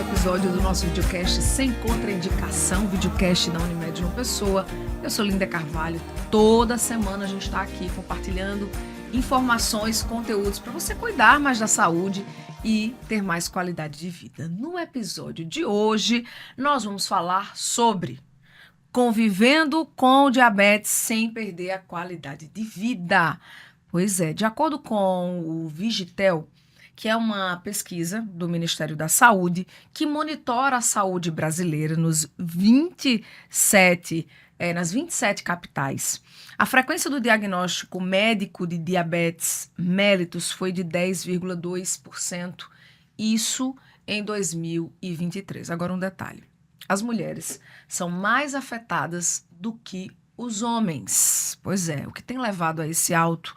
episódio do nosso videocast Sem Contraindicação, videocast da Unimed João Pessoa. Eu sou Linda Carvalho. Toda semana a gente está aqui compartilhando informações, conteúdos para você cuidar mais da saúde e ter mais qualidade de vida. No episódio de hoje, nós vamos falar sobre convivendo com o diabetes sem perder a qualidade de vida. Pois é, de acordo com o Vigitel, que é uma pesquisa do Ministério da Saúde que monitora a saúde brasileira nas 27 capitais. A frequência do diagnóstico médico de diabetes mellitus foi de 10,2%, isso em 2023. Agora um detalhe, as mulheres são mais afetadas do que os homens. Pois é, o que tem levado a esse alto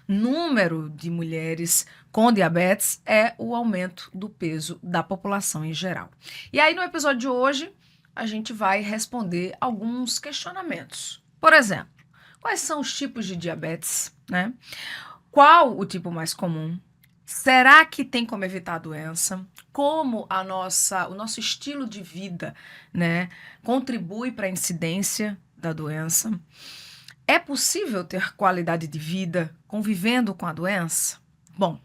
número de mulheres com diabetes é o aumento do peso da população em geral. E aí, no episódio de hoje, a gente vai responder alguns questionamentos. Por exemplo, quais são os tipos de diabetes, né? Qual o tipo mais comum? Será que tem como evitar a doença? Como o nosso estilo de vida, né, contribui para a incidência da doença? É possível ter qualidade de vida convivendo com a doença? Bom,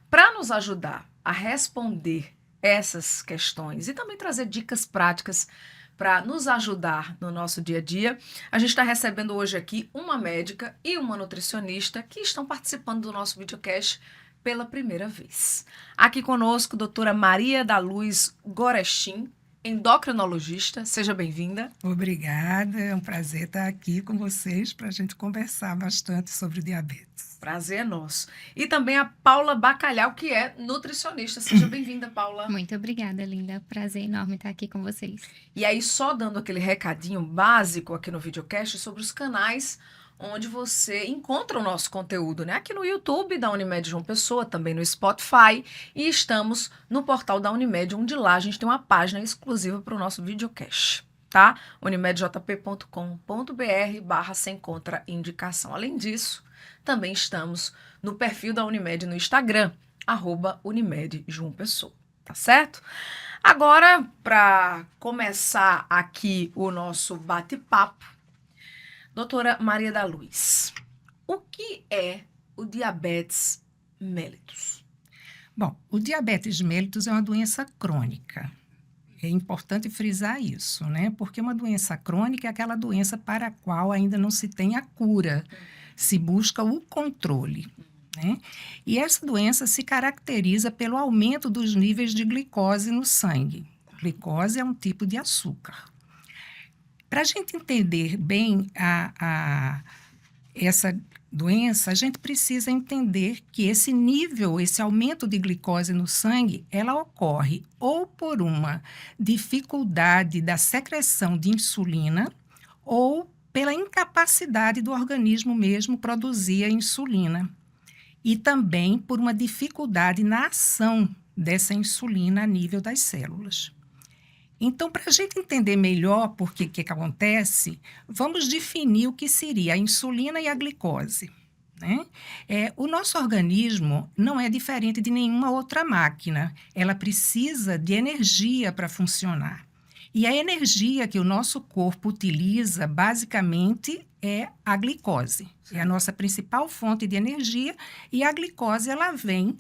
para nos ajudar a responder essas questões e também trazer dicas práticas para nos ajudar no nosso dia a dia, a gente está recebendo hoje aqui uma médica e uma nutricionista que estão participando do nosso videocast pela primeira vez. Aqui conosco, doutora Maria da Luz Gorestin, endocrinologista. Seja bem-vinda. Obrigada, é um prazer estar aqui com vocês para a gente conversar bastante sobre o diabetes. Prazer é nosso. E também a Paula Bacalhau, que é nutricionista. Seja bem-vinda, Paula. Muito obrigada, Linda. Prazer enorme estar aqui com vocês. E aí, só dando aquele recadinho básico aqui no videocast sobre os canais onde você encontra o nosso conteúdo, né? Aqui no YouTube da Unimed João Pessoa, também no Spotify, e estamos no portal da Unimed, onde lá a gente tem uma página exclusiva para o nosso videocast, tá? unimedjp.com.br/sem contraindicação. Além disso, também estamos no perfil da Unimed no Instagram, @Unimed João Pessoa, tá certo? Agora, para começar aqui o nosso bate-papo, doutora Maria da Luz, o que é o diabetes mellitus? Bom, o diabetes mellitus é uma doença crônica. É importante frisar isso, né? Porque uma doença crônica é aquela doença para a qual ainda não se tem a cura, se busca o controle, né? E essa doença se caracteriza pelo aumento dos níveis de glicose no sangue. Glicose é um tipo de açúcar. Para a gente entender bem essa doença, a gente precisa entender que esse nível, esse aumento de glicose no sangue, ela ocorre ou por uma dificuldade da secreção de insulina ou pela incapacidade do organismo mesmo produzir a insulina. E também por uma dificuldade na ação dessa insulina a nível das células. Então, para a gente entender melhor por que acontece, vamos definir o que seria a insulina e a glicose, né? O nosso organismo não é diferente de nenhuma outra máquina. Ela precisa de energia para funcionar. E a energia que o nosso corpo utiliza, basicamente, é a glicose. É a nossa principal fonte de energia e a glicose ela vem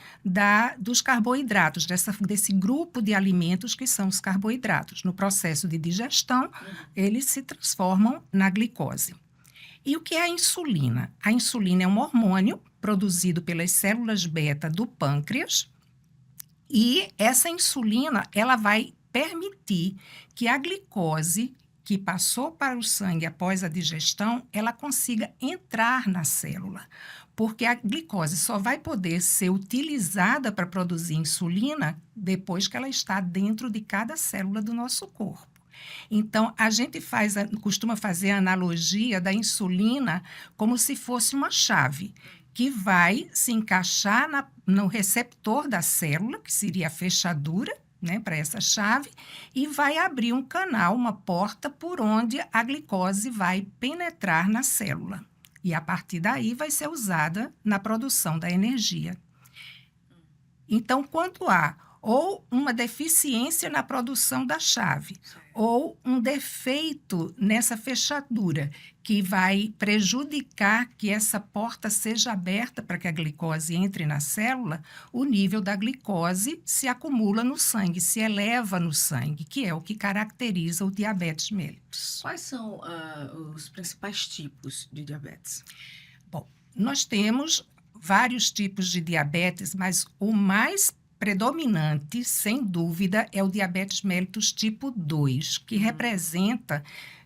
dos carboidratos, desse grupo de alimentos que são os carboidratos. No processo de digestão, eles se transformam na glicose. E o que é a insulina? A insulina é um hormônio produzido pelas células beta do pâncreas e essa insulina ela vai permitir que a glicose que passou para o sangue após a digestão, ela consiga entrar na célula, porque a glicose só vai poder ser utilizada para produzir insulina depois que ela está dentro de cada célula do nosso corpo. Então, a gente costuma fazer a analogia da insulina como se fosse uma chave que vai se encaixar no receptor da célula, que seria a fechadura, né, para essa chave, e vai abrir um canal, uma porta, por onde a glicose vai penetrar na célula. E, a partir daí, vai ser usada na produção da energia. Então, quando há ou uma deficiência na produção da chave, ou um defeito nessa fechadura, que vai prejudicar que essa porta seja aberta para que a glicose entre na célula, o nível da glicose se acumula no sangue, se eleva no sangue, que é o que caracteriza o diabetes mellitus. Quais são os principais tipos de diabetes? Bom, nós temos vários tipos de diabetes, mas o mais predominante, sem dúvida, é o diabetes mellitus tipo 2, que representa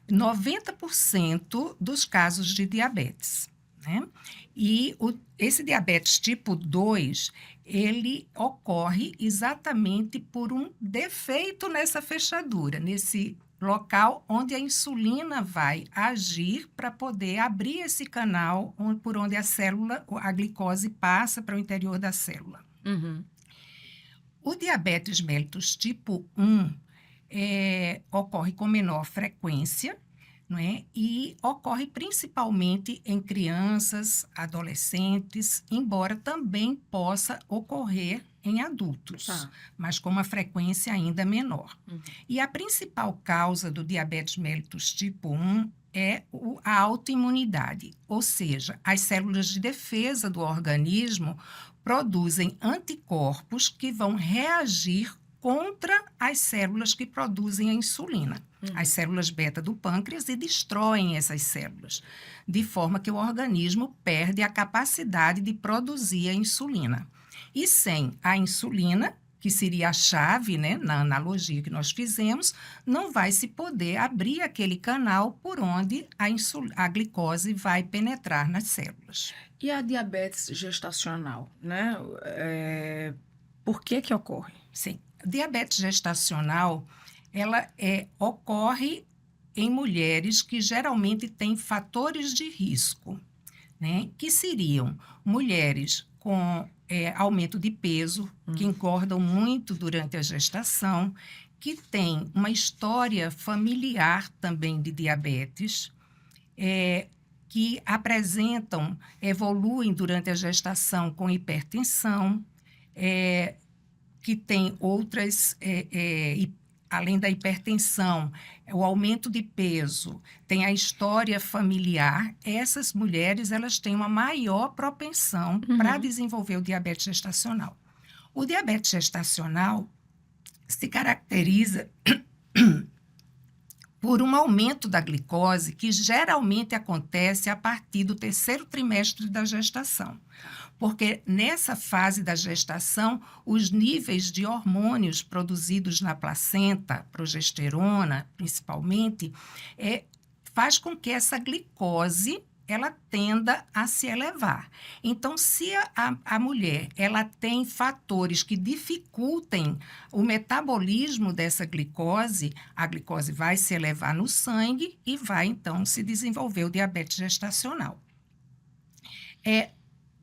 90% dos casos de diabetes, né? E esse diabetes tipo 2, ele ocorre exatamente por um defeito nessa fechadura, nesse local onde a insulina vai agir para poder abrir esse canal por onde a glicose passa para o interior da célula. Uhum. O diabetes mellitus tipo 1 ocorre com menor frequência, não é? E ocorre principalmente em crianças, adolescentes, embora também possa ocorrer em adultos, mas com uma frequência ainda menor. Uhum. E a principal causa do diabetes mellitus tipo 1 é a autoimunidade, ou seja, as células de defesa do organismo produzem anticorpos que vão reagir contra as células que produzem a insulina, as células beta do pâncreas, e destroem essas células, de forma que o organismo perde a capacidade de produzir a insulina. E sem a insulina, que seria a chave, né, na analogia que nós fizemos, não vai se poder abrir aquele canal por onde a glicose vai penetrar nas células. E a diabetes gestacional, né? Por que ocorre? Sim. Diabetes gestacional, ela ocorre em mulheres que geralmente têm fatores de risco, né? Que seriam mulheres com aumento de peso, que engordam muito durante a gestação, que têm uma história familiar também de diabetes, que evoluem durante a gestação com hipertensão, que tem outras, além da hipertensão, o aumento de peso, tem a história familiar. Essas mulheres, elas têm uma maior propensão para desenvolver o diabetes gestacional. O diabetes gestacional se caracteriza por um aumento da glicose que geralmente acontece a partir do 3º trimestre da gestação. Porque nessa fase da gestação, os níveis de hormônios produzidos na placenta, progesterona principalmente, faz com que essa glicose ela tenda a se elevar. Então, se a mulher ela tem fatores que dificultem o metabolismo dessa glicose, a glicose vai se elevar no sangue e vai, então, se desenvolver o diabetes gestacional.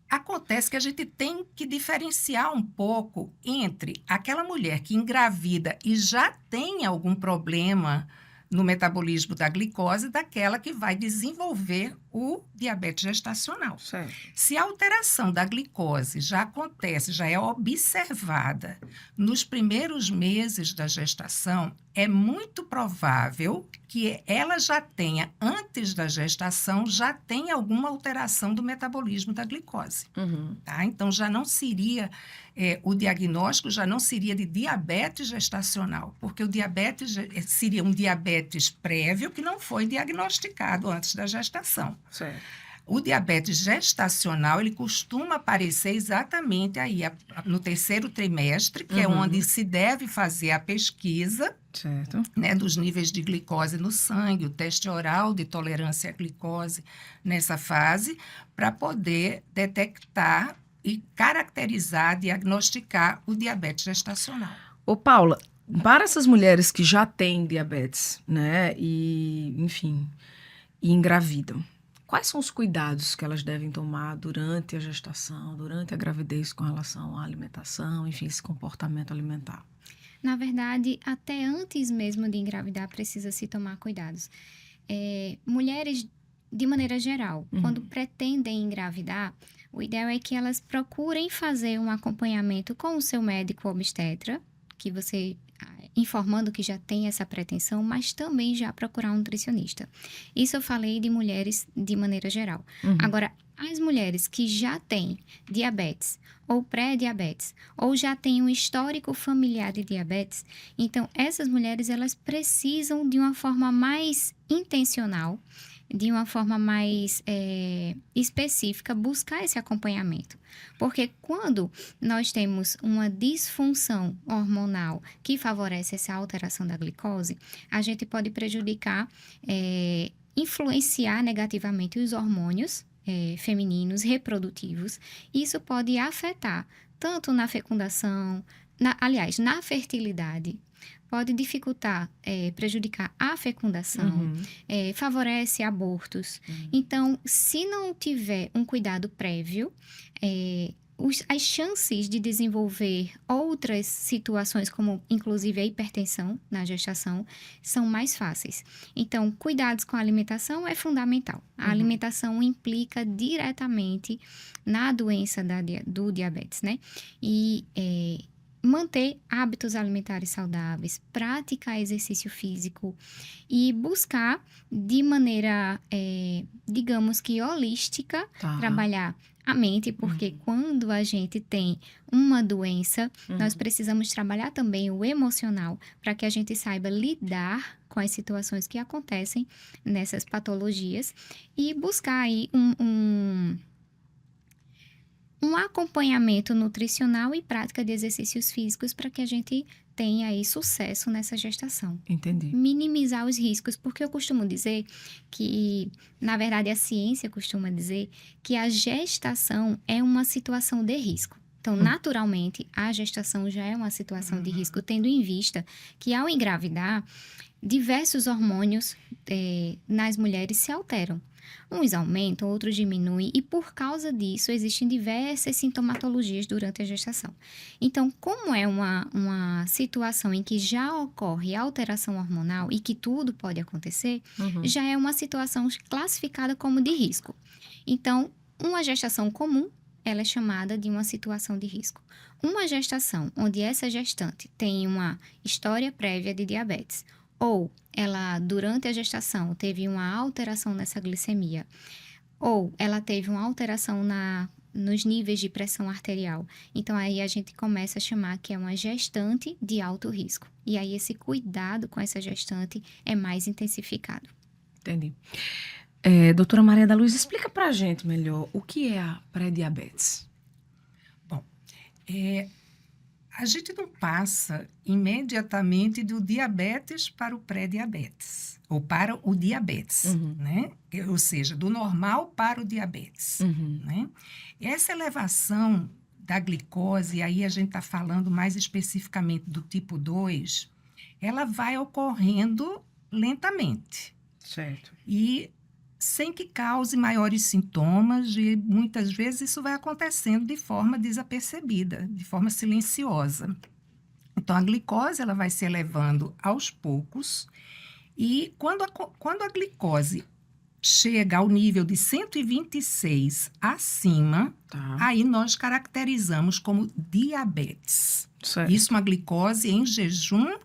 Acontece que a gente tem que diferenciar um pouco entre aquela mulher que engravida e já tem algum problema no metabolismo da glicose, daquela que vai desenvolver o diabetes gestacional. Certo. Se a alteração da glicose já acontece, já é observada nos primeiros meses da gestação, é muito provável que ela já tenha, antes da gestação, já tenha alguma alteração do metabolismo da glicose. Tá? Então, já não seria, o diagnóstico já não seria de diabetes gestacional, porque o diabetes seria um diabetes prévio que não foi diagnosticado antes da gestação. Certo. O diabetes gestacional, ele costuma aparecer exatamente aí, no 3º trimestre, que é onde se deve fazer a pesquisa, certo, né, dos níveis de glicose no sangue, o teste oral de tolerância à glicose nessa fase, para poder detectar e caracterizar, diagnosticar o diabetes gestacional. Ô, Paula, para essas mulheres que já têm diabetes, né, e, enfim, e engravidam, quais são os cuidados que elas devem tomar durante a gestação, durante a gravidez com relação à alimentação, enfim, esse comportamento alimentar? Na verdade, até antes mesmo de engravidar, precisa se tomar cuidados. Mulheres, de maneira geral, quando pretendem engravidar, O ideal é que elas procurem fazer um acompanhamento com o seu médico obstetra, que você informando que já tem essa pretensão, mas também já procurar um nutricionista. Isso eu falei de mulheres de maneira geral. Agora, as mulheres que já têm diabetes ou pré-diabetes ou já têm um histórico familiar de diabetes, então essas mulheres elas precisam de uma forma mais intencional, de uma forma mais específica, buscar esse acompanhamento. Porque quando nós temos uma disfunção hormonal que favorece essa alteração da glicose, a gente pode prejudicar, influenciar negativamente os hormônios femininos reprodutivos. Isso pode afetar tanto na fecundação, na fertilidade, pode dificultar, prejudicar a fecundação, favorece abortos. Então, se não tiver um cuidado prévio, as chances de desenvolver outras situações, como inclusive a hipertensão na gestação, são mais fáceis. Então, cuidados com a alimentação é fundamental. A alimentação implica diretamente na doença do diabetes, né? E manter hábitos alimentares saudáveis, praticar exercício físico e buscar de maneira, digamos que holística, trabalhar a mente, porque quando a gente tem uma doença, nós precisamos trabalhar também o emocional para que a gente saiba lidar com as situações que acontecem nessas patologias e buscar aí um acompanhamento nutricional e prática de exercícios físicos para que a gente tenha aí sucesso nessa gestação. Entendi. Minimizar os riscos, porque eu costumo dizer que, na verdade, a ciência costuma dizer que a gestação é uma situação de risco. Então, naturalmente, a gestação já é uma situação de risco, tendo em vista que, ao engravidar, diversos hormônios nas mulheres se alteram. Uns aumentam, outros diminuem e por causa disso existem diversas sintomatologias durante a gestação. Então, como é uma situação em que já ocorre alteração hormonal e que tudo pode acontecer, já é uma situação classificada como de risco. Então, uma gestação comum, ela é chamada de uma situação de risco. Uma gestação onde essa gestante tem uma história prévia de diabetes, ou ela, durante a gestação, teve uma alteração nessa glicemia, ou ela teve uma alteração nos níveis de pressão arterial. Então, aí a gente começa a chamar que é uma gestante de alto risco. E aí, esse cuidado com essa gestante é mais intensificado. Entendi. Doutora Maria da Luz, explica pra gente melhor o que é a pré-diabetes. Bom, a gente não passa imediatamente do diabetes para o pré-diabetes, ou para o diabetes, né? Ou seja, do normal para o diabetes, né? Essa elevação da glicose, e aí a gente está falando mais especificamente do tipo 2, ela vai ocorrendo lentamente. Certo. E sem que cause maiores sintomas, e muitas vezes isso vai acontecendo de forma desapercebida, de forma silenciosa. Então, a glicose ela vai se elevando aos poucos, e quando a glicose chega ao nível de 126 acima, aí nós caracterizamos como diabetes. Certo. Isso é uma glicose em jejum,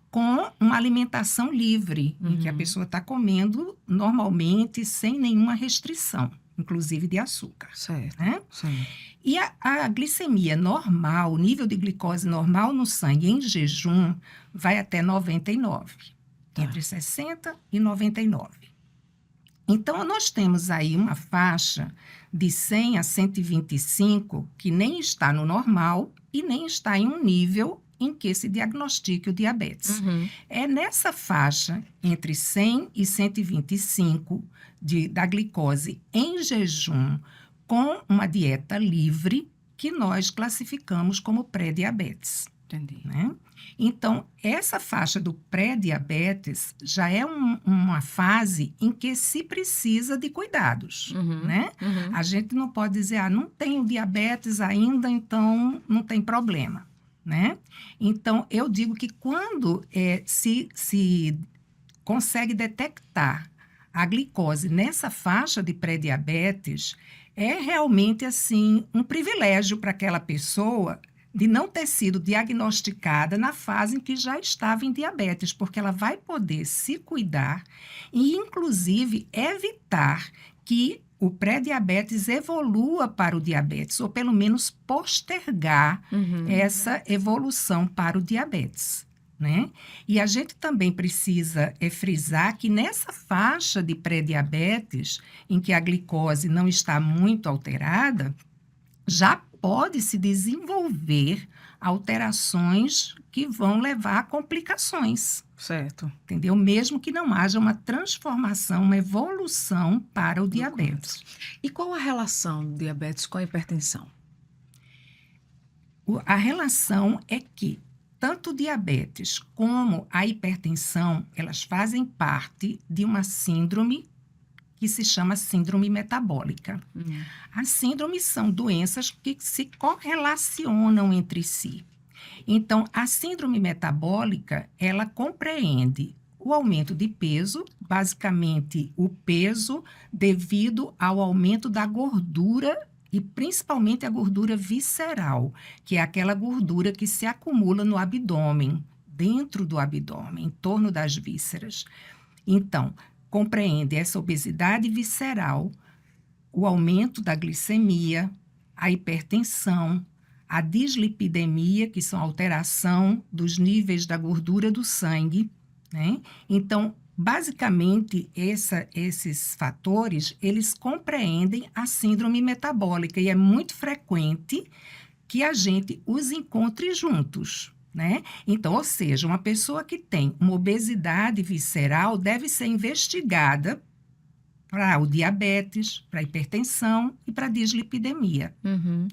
com uma alimentação livre, em que a pessoa está comendo normalmente, sem nenhuma restrição, inclusive de açúcar. Certo. Né? Certo. E a glicemia normal, o nível de glicose normal no sangue em jejum, vai até 99, entre 60 e 99. Então, nós temos aí uma faixa de 100 a 125 que nem está no normal e nem está em um nível em que se diagnostique o diabetes. É nessa faixa, entre 100 e 125 da glicose em jejum, com uma dieta livre, que nós classificamos como pré-diabetes. Entendi. Né? Então, essa faixa do pré-diabetes já é uma fase em que se precisa de cuidados, né? A gente não pode dizer, não tenho diabetes ainda, então não tem problema. Né? Então, eu digo que quando se consegue detectar a glicose nessa faixa de pré-diabetes, é realmente assim um privilégio para aquela pessoa de não ter sido diagnosticada na fase em que já estava em diabetes, porque ela vai poder se cuidar e, inclusive, evitar que o pré-diabetes evolua para o diabetes, ou pelo menos postergar essa evolução para o diabetes, né? E a gente também precisa frisar que nessa faixa de pré-diabetes, em que a glicose não está muito alterada, já pode se desenvolver alterações que vão levar a complicações, Certo. entendeu? Mesmo que não haja uma transformação, uma evolução para o diabetes. E qual a relação do diabetes com a hipertensão? A relação é que tanto o diabetes como a hipertensão, elas fazem parte de uma síndrome que se chama síndrome metabólica. As síndromes são doenças que se correlacionam entre si. Então, a síndrome metabólica, ela compreende o aumento de peso, basicamente o peso devido ao aumento da gordura e principalmente a gordura visceral, que é aquela gordura que se acumula no abdômen, dentro do abdômen, em torno das vísceras. Então, compreende essa obesidade visceral, o aumento da glicemia, a hipertensão, a dislipidemia, que são a alteração dos níveis da gordura do sangue, né? Então, basicamente, esses fatores, eles compreendem a síndrome metabólica e é muito frequente que a gente os encontre juntos, né? Então, ou seja, uma pessoa que tem uma obesidade visceral deve ser investigada para o diabetes, para a hipertensão e para a dislipidemia,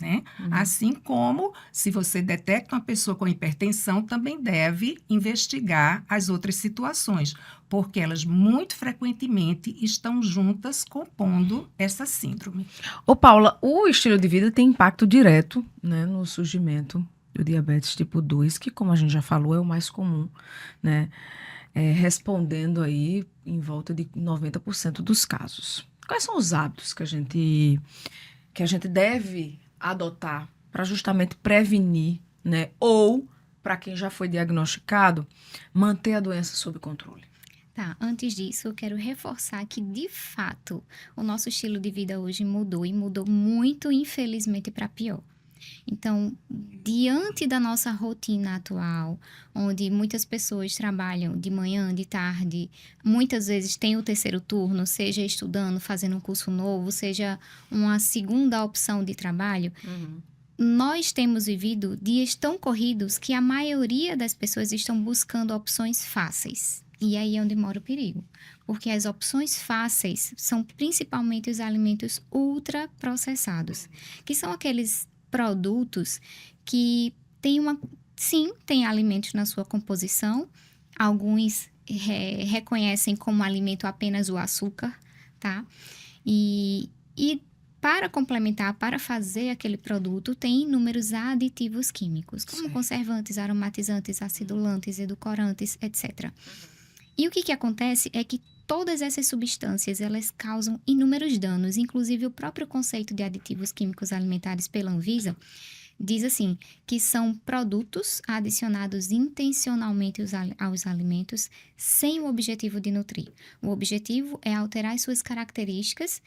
né? Assim como, se você detecta uma pessoa com hipertensão, também deve investigar as outras situações, porque elas muito frequentemente estão juntas compondo essa síndrome. Ô, Paula, o estilo de vida tem impacto direto, né, no surgimento do diabetes tipo 2, que, como a gente já falou, é o mais comum, né? Respondendo aí em volta de 90% dos casos. Quais são os hábitos que a gente deve adotar para justamente prevenir, né? Ou, para quem já foi diagnosticado, manter a doença sob controle? Tá, antes disso, eu quero reforçar que, de fato, o nosso estilo de vida hoje mudou e mudou muito, infelizmente, para pior. Então, diante da nossa rotina atual, onde muitas pessoas trabalham de manhã, de tarde, muitas vezes tem o terceiro turno, seja estudando, fazendo um curso novo, seja uma segunda opção de trabalho, nós temos vivido dias tão corridos que a maioria das pessoas estão buscando opções fáceis. E aí é onde mora o perigo. Porque as opções fáceis são principalmente os alimentos ultraprocessados, que são aqueles produtos que tem alimentos na sua composição, alguns reconhecem como alimento apenas o açúcar, tá? E para complementar, para fazer aquele produto, tem inúmeros aditivos químicos, como conservantes, aromatizantes, acidulantes, edulcorantes, etc. E o que acontece é que todas essas substâncias, elas causam inúmeros danos, inclusive o próprio conceito de aditivos químicos alimentares pela Anvisa diz assim, que são produtos adicionados intencionalmente aos alimentos sem o objetivo de nutrir. O objetivo é alterar as suas características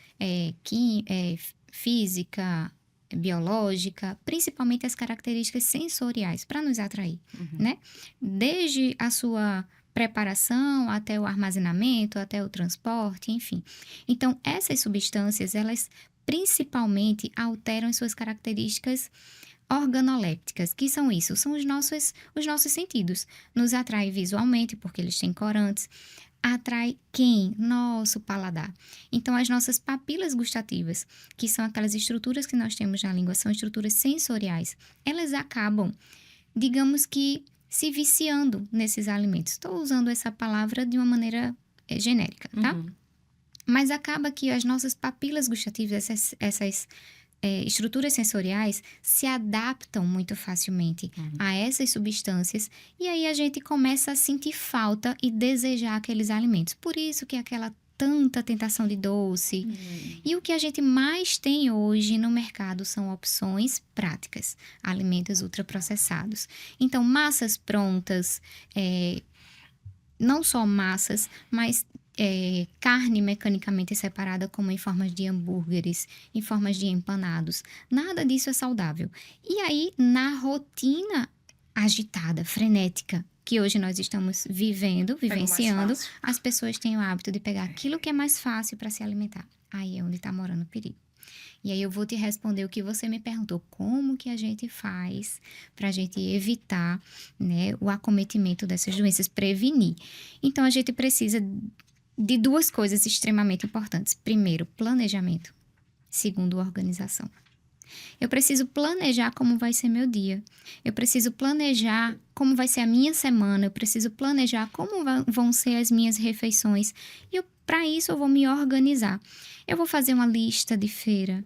física, biológica, principalmente as características sensoriais, para nos atrair, né? Desde a sua preparação, até o armazenamento, até o transporte, enfim. Então, essas substâncias, elas principalmente alteram as suas características organolépticas, que são isso? São os nossos sentidos. Nos atrai visualmente, porque eles têm corantes. Atrai quem? Nosso paladar. Então, as nossas papilas gustativas, que são aquelas estruturas que nós temos na língua, são estruturas sensoriais. Elas acabam, digamos que, se viciando nesses alimentos. Estou usando essa palavra de uma maneira genérica, tá? Mas acaba que as nossas papilas gustativas, essas estruturas sensoriais, se adaptam muito facilmente a essas substâncias e aí a gente começa a sentir falta e desejar aqueles alimentos. Por isso que aquela tanta tentação de doce. E o que a gente mais tem hoje no mercado são opções práticas, alimentos ultraprocessados. Então, massas prontas, não só massas, mas carne mecanicamente separada, como em formas de hambúrgueres, em formas de empanados. Nada disso é saudável. E aí, na rotina agitada, frenética, que hoje nós estamos vivenciando, as pessoas têm o hábito de pegar aquilo que é mais fácil para se alimentar. Aí é onde está morando o perigo. E aí eu vou te responder o que você me perguntou. Como que a gente faz para a gente evitar, né, o acometimento dessas doenças, prevenir? Então, a gente precisa de duas coisas extremamente importantes. Primeiro, planejamento. Segundo, organização. Eu preciso planejar como vai ser meu dia. Eu preciso planejar como vai ser a minha semana. Eu preciso planejar como vão ser as minhas refeições. E para isso eu vou me organizar. Eu vou fazer uma lista de feira.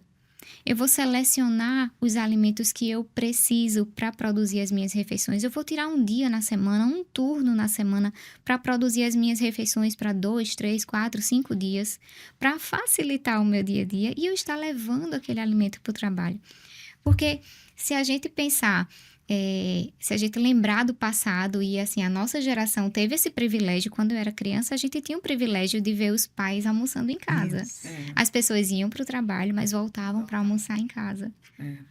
Eu vou selecionar os alimentos que eu preciso para produzir as minhas refeições. Eu vou tirar um dia na semana, um turno na semana para produzir as minhas refeições para 2, 3, 4, 5 dias, para facilitar o meu dia a dia e eu estar levando aquele alimento para o trabalho. Porque se a gente pensar, se a gente lembrar do passado e assim, a nossa geração teve esse privilégio, quando eu era criança, a gente tinha o privilégio de ver os pais almoçando em casa. As pessoas iam para o trabalho, mas voltavam para almoçar em casa,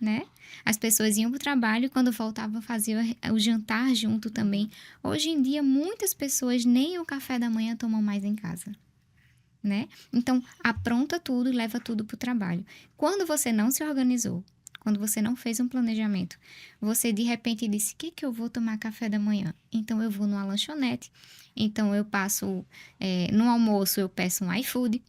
né? As pessoas iam para o trabalho e quando voltavam faziam o jantar junto também. Hoje em dia, muitas pessoas nem o café da manhã tomam mais em casa, né? Então, apronta tudo e leva tudo para o trabalho. Quando você não se organizou, quando você não fez um planejamento, você de repente disse, o que eu vou tomar café da manhã? Então, eu vou numa lanchonete. Então, eu passo, no almoço, eu peço um iFood.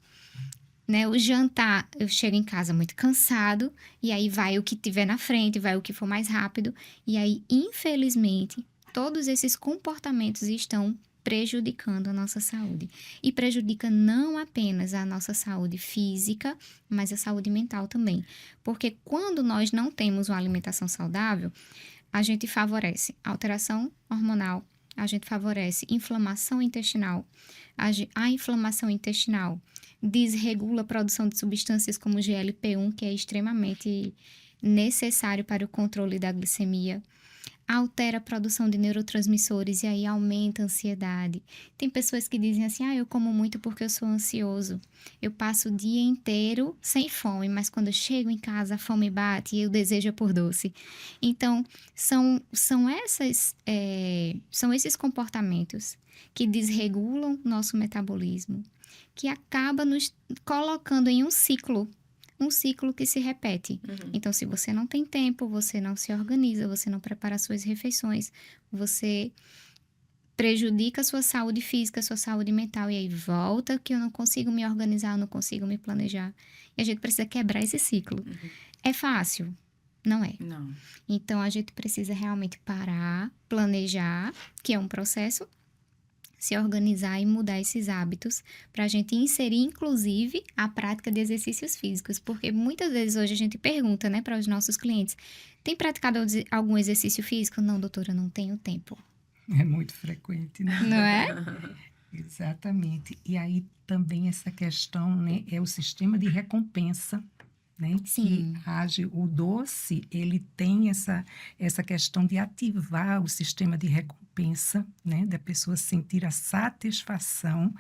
Né? O jantar, eu chego em casa muito cansado. E aí, vai o que tiver na frente, vai o que for mais rápido. E aí, infelizmente, todos esses comportamentos estão prejudicando a nossa saúde. E prejudica não apenas a nossa saúde física, mas a saúde mental também. Porque quando nós não temos uma alimentação saudável, a gente favorece alteração hormonal, a gente favorece inflamação intestinal. A inflamação intestinal desregula a produção de substâncias como o GLP-1, que é extremamente necessário para o controle da glicemia. Altera a produção de neurotransmissores e aí aumenta a ansiedade. Tem pessoas que dizem assim, eu como muito porque eu sou ansioso. Eu passo o dia inteiro sem fome, mas quando eu chego em casa a fome bate e o desejo é por doce. Então, são esses comportamentos que desregulam nosso metabolismo, que acaba nos colocando em um ciclo que se repete. Então, se você não tem tempo, você não se organiza, você não prepara suas refeições, você prejudica a sua saúde física, a sua saúde mental, e aí volta que eu não consigo me organizar, eu não consigo me planejar. E a gente precisa quebrar esse ciclo. É fácil? Não é. Não. Então, a gente precisa realmente parar, planejar, que é um processo, se organizar e mudar esses hábitos para a gente inserir, inclusive, a prática de exercícios físicos. Porque muitas vezes hoje a gente pergunta, né, para os nossos clientes, tem praticado algum exercício físico? Não, doutora, não tenho tempo. É muito frequente, né? Não é? Exatamente. E aí também essa questão, né, é o sistema de recompensa, né? Sim. Que age, o doce, ele tem essa questão de ativar o sistema de recompensa, né? Da pessoa sentir a satisfação.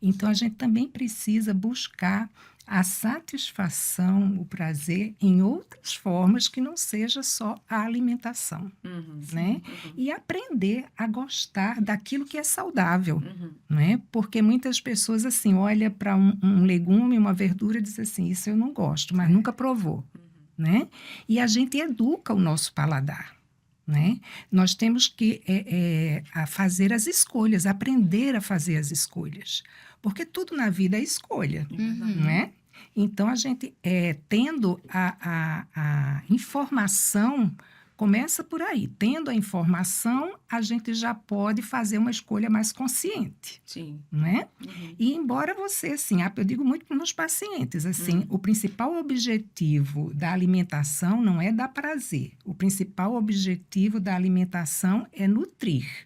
Então, a gente também precisa buscar a satisfação, o prazer em outras formas que não seja só a alimentação, né? E aprender a gostar daquilo que é saudável, né? Porque muitas pessoas, assim, olham para um legume, uma verdura e dizem assim, isso eu não gosto, mas nunca provou, né? E a gente educa o nosso paladar, né? Nós temos que a fazer as escolhas, aprender a fazer as escolhas. Porque tudo na vida é escolha, né? Então, a gente, tendo a informação, começa por aí. Tendo a informação, a gente já pode fazer uma escolha mais consciente. Sim. Né? E embora você, assim, eu digo muito para os meus pacientes, assim, o principal objetivo da alimentação não é dar prazer. O principal objetivo da alimentação é nutrir.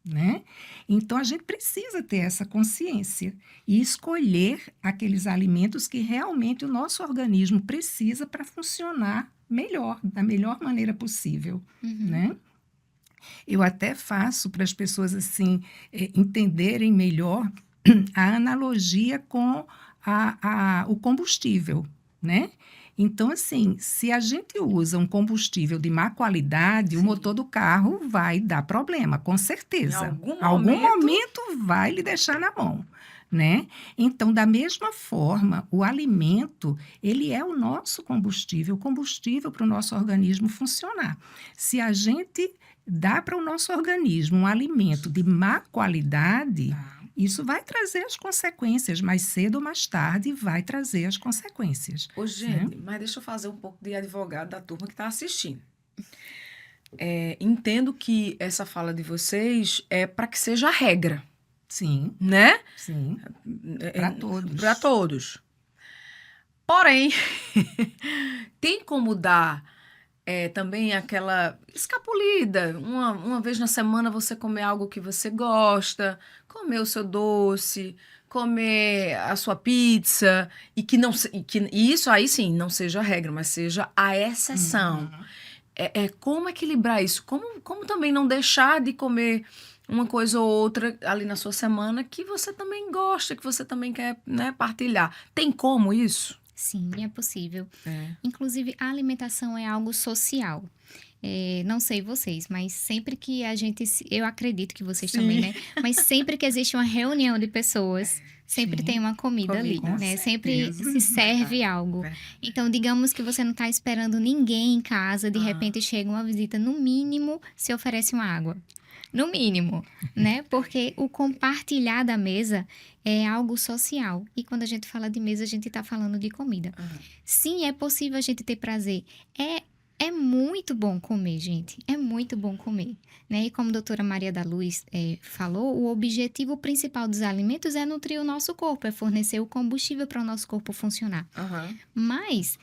né? Então, a gente precisa ter essa consciência e escolher aqueles alimentos que realmente o nosso organismo precisa para funcionar melhor, da melhor maneira possível, né? Eu até faço para as pessoas, assim, entenderem melhor a analogia com o combustível, né? Então, assim, se a gente usa um combustível de má qualidade, o Sim. motor do carro vai dar problema, com Em certeza. algum Algum momento, momento vai lhe deixar na mão, né? Então, da mesma forma, o alimento, ele é o nosso combustível, o combustível para o nosso organismo funcionar. Se a gente dá para o nosso organismo um alimento de má qualidade, isso vai trazer as consequências, mais cedo ou mais tarde vai trazer as consequências. Ô, gente, mas deixa eu fazer um pouco de advogado da turma que está assistindo. Entendo que essa fala de vocês é para que seja a regra, Sim, né? sim, para todos. Para todos. Porém, tem como dar também aquela escapulida. Uma vez na semana você comer algo que você gosta, comer o seu doce, comer a sua pizza, e que não e isso aí sim não seja a regra, mas seja a exceção. Como equilibrar isso? Como também não deixar de comer uma coisa ou outra ali na sua semana que você também gosta, que você também quer, né, partilhar. Tem como isso? Sim, é possível. Inclusive, a alimentação é algo social. Não sei vocês, mas sempre que a gente... Eu acredito que vocês Sim. também, né? Mas sempre que existe uma reunião de pessoas, sempre Sim. tem uma comida ali, Comida. né? Com Sempre certeza. se serve algo. Então, digamos que você não está esperando ninguém em casa, de repente chega uma visita, no mínimo, se oferece uma água. No mínimo, né? Porque o compartilhar da mesa é algo social. E quando a gente fala de mesa, a gente está falando de comida. Sim, é possível a gente ter prazer. É muito bom comer, gente. É muito bom comer, né? E como a doutora Maria da Luz falou, o objetivo principal dos alimentos é nutrir o nosso corpo, é fornecer o combustível para o nosso corpo funcionar. Mas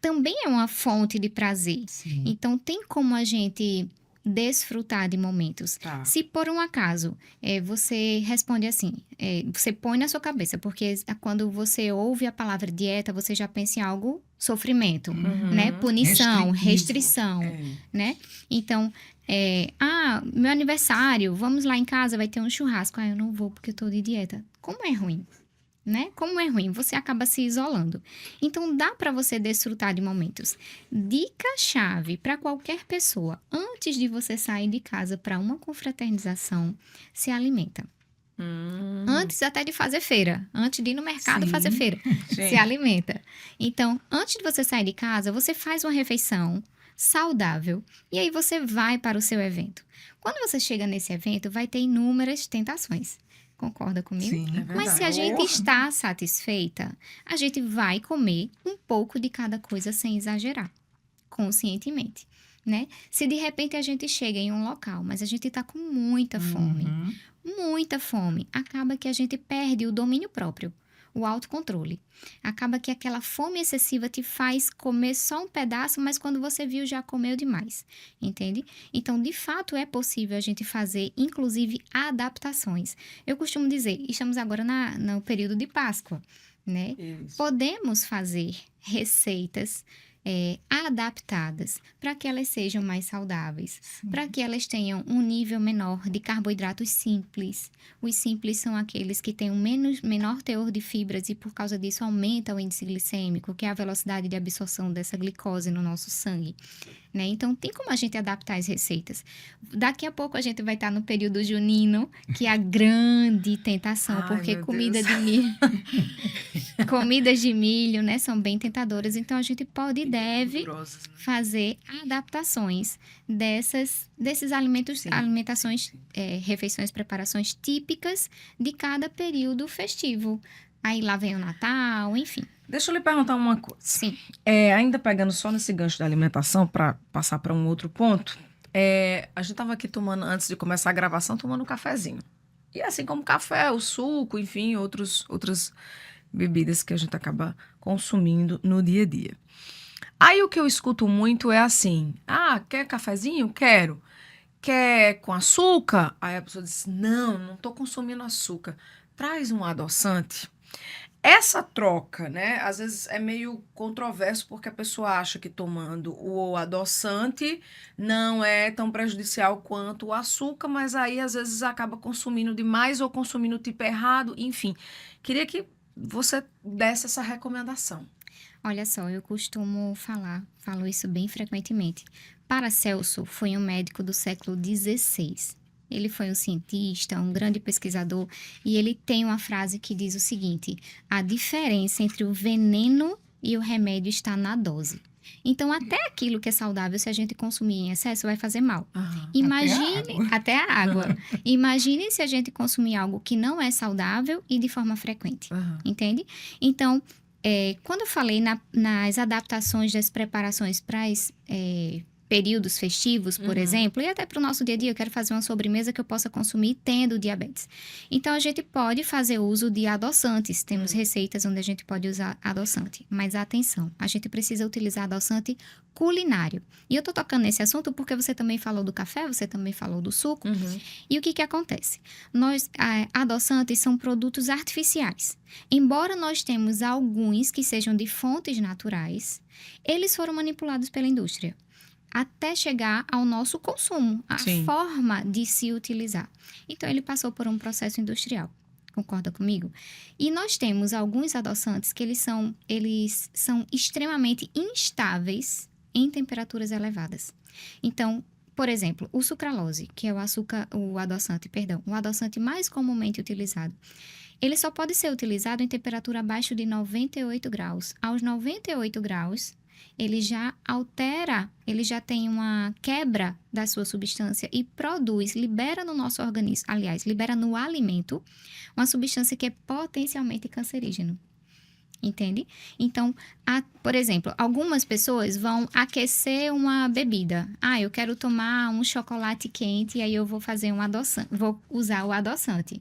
também é uma fonte de prazer. Sim. Então, tem como a gente desfrutar de momentos. Tá. Se por um acaso você responde assim, você põe na sua cabeça, porque quando você ouve a palavra dieta, você já pensa em algo sofrimento, né? Punição, restrição, né? Então, meu aniversário, vamos lá em casa, vai ter um churrasco. Eu não vou porque eu tô de dieta. Como é ruim? Né? Como é ruim, você acaba se isolando. Então, dá para você desfrutar de momentos. Dica-chave para qualquer pessoa: antes de você sair de casa para uma confraternização, se alimenta. Antes até de fazer feira, antes de ir no mercado Sim. fazer feira, se alimenta. Então, antes de você sair de casa, você faz uma refeição saudável e aí você vai para o seu evento. Quando você chega nesse evento, vai ter inúmeras tentações. Concorda comigo? Sim. Mas se a gente está satisfeita, a gente vai comer um pouco de cada coisa sem exagerar, conscientemente, né? Se de repente a gente chega em um local, mas a gente está com muita fome, acaba que a gente perde o domínio próprio, o autocontrole. Acaba que aquela fome excessiva te faz comer só um pedaço, mas quando você viu, já comeu demais, entende? Então, de fato, é possível a gente fazer, inclusive, adaptações. Eu costumo dizer, estamos agora no período de Páscoa, né? Isso. Podemos fazer receitas adaptadas para que elas sejam mais saudáveis, para que elas tenham um nível menor de carboidratos simples. Os simples são aqueles que têm um menor teor de fibras e por causa disso aumenta o índice glicêmico, que é a velocidade de absorção dessa glicose no nosso sangue, né? Então, tem como a gente adaptar as receitas. Daqui a pouco a gente vai estar no período junino, que é a grande tentação, porque comidas de milho, né, são bem tentadoras. Então, a gente pode e deve fazer adaptações desses alimentos, alimentações, refeições, preparações típicas de cada período festivo. Aí lá vem o Natal, enfim. Deixa eu lhe perguntar uma coisa. Sim. Ainda pegando só nesse gancho da alimentação, para passar para um outro ponto, a gente estava aqui tomando, antes de começar a gravação, tomando um cafezinho. E assim como café, o suco, enfim, outras bebidas que a gente acaba consumindo no dia a dia. Aí o que eu escuto muito é assim: quer cafezinho? Quero. quer com açúcar? Aí a pessoa diz, não tô consumindo açúcar. Traz um adoçante. Essa troca, né, às vezes é meio controverso porque a pessoa acha que tomando o adoçante não é tão prejudicial quanto o açúcar, mas aí às vezes acaba consumindo demais ou consumindo o tipo errado, enfim. Queria que você desse essa recomendação. Olha só, eu costumo falo isso bem frequentemente. Paracelso foi um médico do século XVI. Ele foi um cientista, um grande pesquisador, e ele tem uma frase que diz o seguinte: a diferença entre o veneno e o remédio está na dose. Então, até aquilo que é saudável, se a gente consumir em excesso, vai fazer mal. Imagine, até a água. Imagine se a gente consumir algo que não é saudável e de forma frequente. Entende? Então, quando eu falei nas adaptações das preparações para períodos festivos, por exemplo, e até para o nosso dia a dia, eu quero fazer uma sobremesa que eu possa consumir tendo diabetes. Então, a gente pode fazer uso de adoçantes. Temos receitas onde a gente pode usar adoçante. Mas atenção, a gente precisa utilizar adoçante culinário. E eu estou tocando nesse assunto porque você também falou do café, você também falou do suco. E o que acontece? Adoçantes são produtos artificiais. Embora nós temos alguns que sejam de fontes naturais, eles foram manipulados pela indústria até chegar ao nosso consumo, a forma de se utilizar. Então, ele passou por um processo industrial. Concorda comigo? E nós temos alguns adoçantes que eles são extremamente instáveis em temperaturas elevadas. Então, por exemplo, o sucralose, que é o adoçante mais comumente utilizado. Ele só pode ser utilizado em temperatura abaixo de 98 graus. Aos 98 graus, ele já tem uma quebra da sua substância e libera no nosso organismo, aliás, libera no alimento, uma substância que é potencialmente cancerígena. Entende? Então, por exemplo, algumas pessoas vão aquecer uma bebida. Eu quero tomar um chocolate quente e aí eu vou usar o adoçante.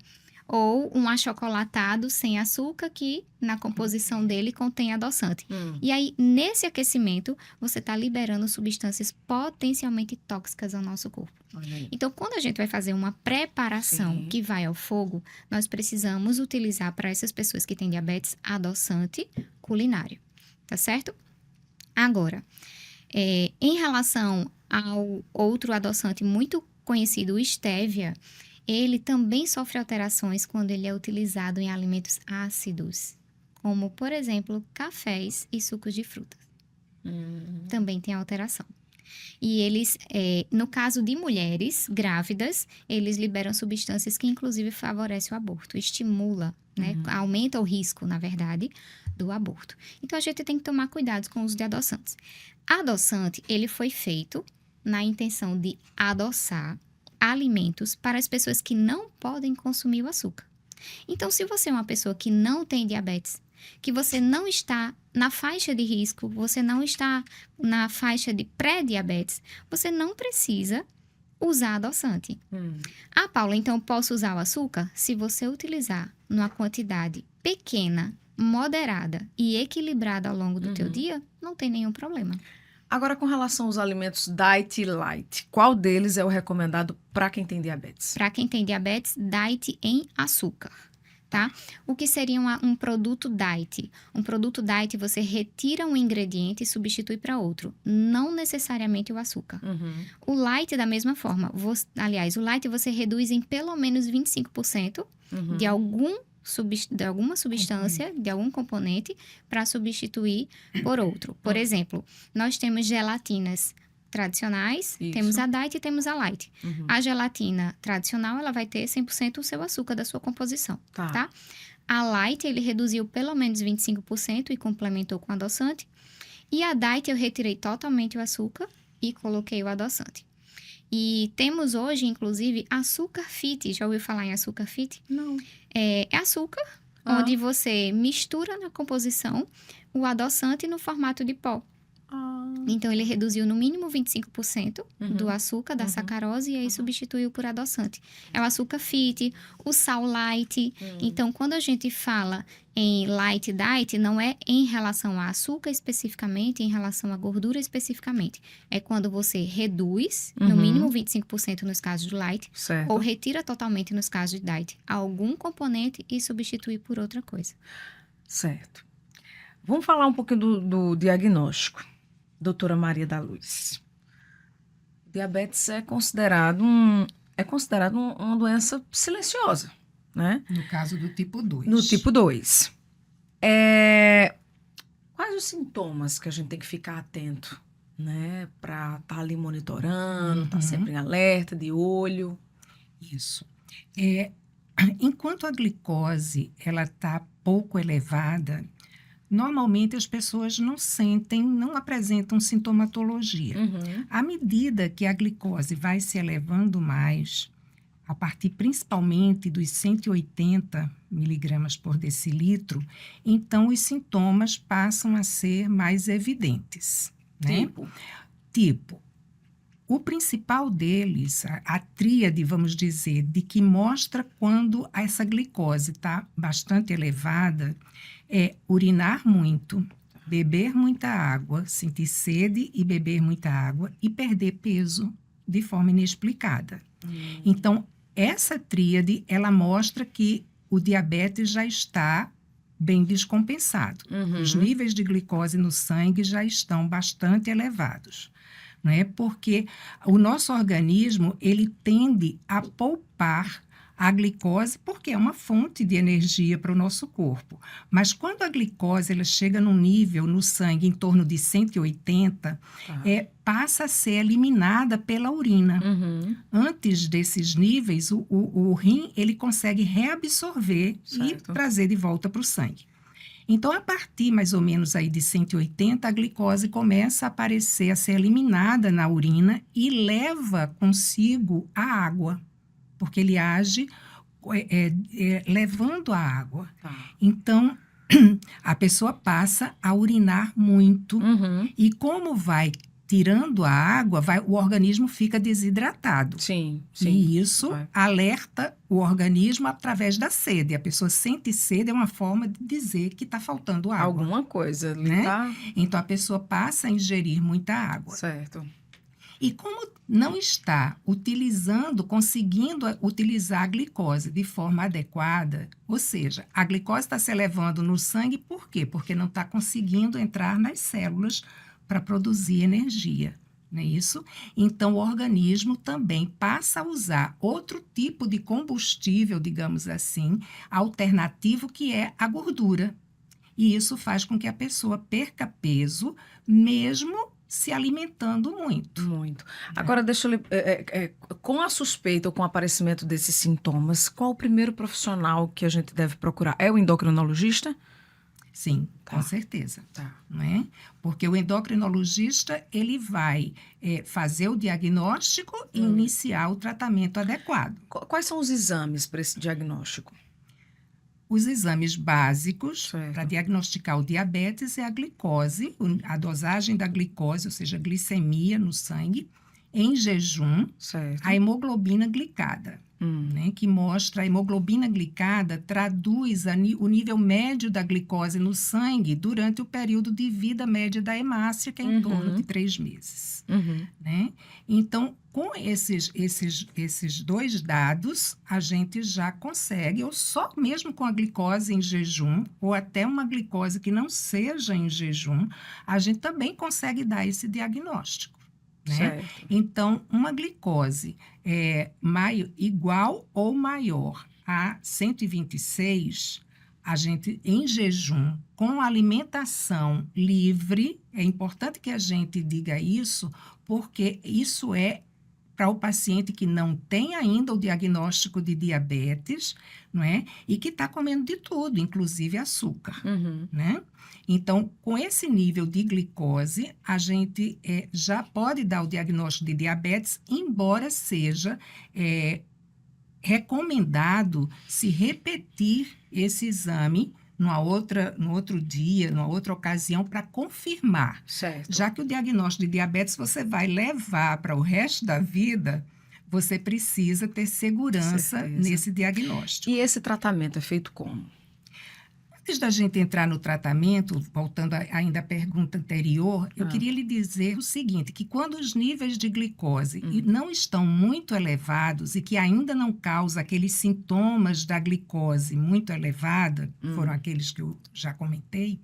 Ou um achocolatado sem açúcar que na composição dele contém adoçante. E aí, nesse aquecimento, você está liberando substâncias potencialmente tóxicas ao nosso corpo. Então, quando a gente vai fazer uma preparação que vai ao fogo, nós precisamos utilizar para essas pessoas que têm diabetes adoçante culinário. Tá certo? Agora, em relação ao outro adoçante muito conhecido, o stevia, ele também sofre alterações quando ele é utilizado em alimentos ácidos, como, por exemplo, cafés e sucos de frutas. Também tem alteração. E eles, no caso de mulheres grávidas, eles liberam substâncias que, inclusive, favorecem o aborto, estimula, né? Aumenta o risco, na verdade, do aborto. Então, a gente tem que tomar cuidado com o uso de adoçantes. Adoçante, ele foi feito na intenção de adoçar alimentos para as pessoas que não podem consumir o açúcar. Então, se você é uma pessoa que não tem diabetes, que você não está na faixa de risco, você não está na faixa de pré-diabetes, você não precisa usar adoçante. Paula, então eu posso usar o açúcar? Se você utilizar numa quantidade pequena, moderada e equilibrada ao longo do teu dia, não tem nenhum problema. Agora, com relação aos alimentos diet e light, qual deles é o recomendado para quem tem diabetes? Para quem tem diabetes, diet em açúcar, tá? O que seria um produto diet? Um produto diet, você retira um ingrediente e substitui para outro, não necessariamente o açúcar. O light, da mesma forma. O light você reduz em pelo menos 25% de alguma substância, de algum componente, para substituir por outro. Por exemplo, nós temos gelatinas tradicionais, temos a diet e temos a light. A gelatina tradicional, ela vai ter 100% o seu açúcar da sua composição, tá? A light, ele reduziu pelo menos 25% e complementou com adoçante. E a diet, eu retirei totalmente o açúcar e coloquei o adoçante. E temos hoje, inclusive, açúcar fit. Já ouviu falar em açúcar fit? Não. É açúcar, onde você mistura na composição o adoçante no formato de pó. Então, ele reduziu no mínimo 25% do Uhum. açúcar, da Uhum. sacarose, e aí substituiu por adoçante. É o açúcar fit, o sal light. Hum. Então, quando a gente fala em light diet, não é em relação a açúcar especificamente, em relação à gordura especificamente. É quando você reduz, no Uhum. mínimo 25% nos casos do light, Certo. ou retira totalmente nos casos de diet algum componente e substitui por outra coisa. Certo. Vamos falar um pouquinho do diagnóstico, doutora Maria da Luz. Diabetes é considerado uma doença silenciosa, né? No caso do tipo 2. No tipo 2. Quais os sintomas que a gente tem que ficar atento, né? Para estar ali monitorando, estar Uhum. sempre em alerta, de olho. Isso. Enquanto a glicose ela está pouco elevada, normalmente as pessoas não apresentam sintomatologia. Uhum. À medida que a glicose vai se elevando mais, a partir principalmente dos 180 miligramas por decilitro, então os sintomas passam a ser mais evidentes, né? Tipo, o principal deles, a tríade, vamos dizer, de que mostra quando essa glicose está bastante elevada, é urinar muito, beber muita água, sentir sede e beber muita água e perder peso de forma inexplicada. Então, essa tríade, ela mostra que o diabetes já está bem descompensado. Uhum. Os níveis de glicose no sangue já estão bastante elevados. Não é? Porque o nosso organismo, ele tende a poupar a glicose porque é uma fonte de energia para o nosso corpo. Mas quando a glicose ela chega num nível no sangue em torno de 180, passa a ser eliminada pela urina. Uhum. Antes desses níveis, o rim ele consegue reabsorver e trazer de volta para o sangue. Então, a partir mais ou menos aí de 180, a glicose começa a aparecer, a ser eliminada na urina e leva consigo a água, porque ele age levando a água. Então, a pessoa passa a urinar muito. Uhum. E como vai tirando a água, o organismo fica desidratado. Sim. E isso alerta o organismo através da sede. A pessoa sente sede, é uma forma de dizer que está faltando água. Alguma coisa, né? Tá? Então, a pessoa passa a ingerir muita água. Certo. E como não está conseguindo utilizar a glicose de forma adequada, ou seja, a glicose está se elevando no sangue, por quê? Porque não está conseguindo entrar nas células para produzir energia, não é isso? Então, o organismo também passa a usar outro tipo de combustível, digamos assim, alternativo, que é a gordura. E isso faz com que a pessoa perca peso, mesmo se alimentando muito. Muito. Agora, deixa eu... com a suspeita ou com o aparecimento desses sintomas, qual o primeiro profissional que a gente deve procurar? É o endocrinologista? Sim, com certeza. Não é? Porque o endocrinologista, ele vai fazer o diagnóstico e iniciar o tratamento adequado. Quais são os exames para esse diagnóstico? Os exames básicos para diagnosticar o diabetes é a glicose, a dosagem da glicose, ou seja, glicemia no sangue, em jejum, a hemoglobina glicada. Né, que mostra a hemoglobina glicada, traduz o nível médio da glicose no sangue durante o período de vida média da hemácia, que é em torno de 3 meses. Né? Então, com esses dois dados, a gente já consegue, ou só mesmo com a glicose em jejum, ou até uma glicose que não seja em jejum, a gente também consegue dar esse diagnóstico. Né? Então, uma glicose igual ou maior a 126, a gente, em jejum, com alimentação livre, é importante que a gente diga isso, porque isso é para o paciente que não tem ainda o diagnóstico de diabetes, não é? E que está comendo de tudo, inclusive açúcar. Né? Então, com esse nível de glicose, a gente já pode dar o diagnóstico de diabetes, embora seja recomendado se repetir esse exame, no outro dia, numa outra ocasião, para confirmar. Certo. Já que o diagnóstico de diabetes você vai levar para o resto da vida, você precisa ter segurança Certeza. nesse diagnóstico. E esse tratamento é feito como? Antes da gente entrar no tratamento, voltando ainda à pergunta anterior, eu queria lhe dizer o seguinte, que quando os níveis de glicose não estão muito elevados e que ainda não causa aqueles sintomas da glicose muito elevada, foram aqueles que eu já comentei,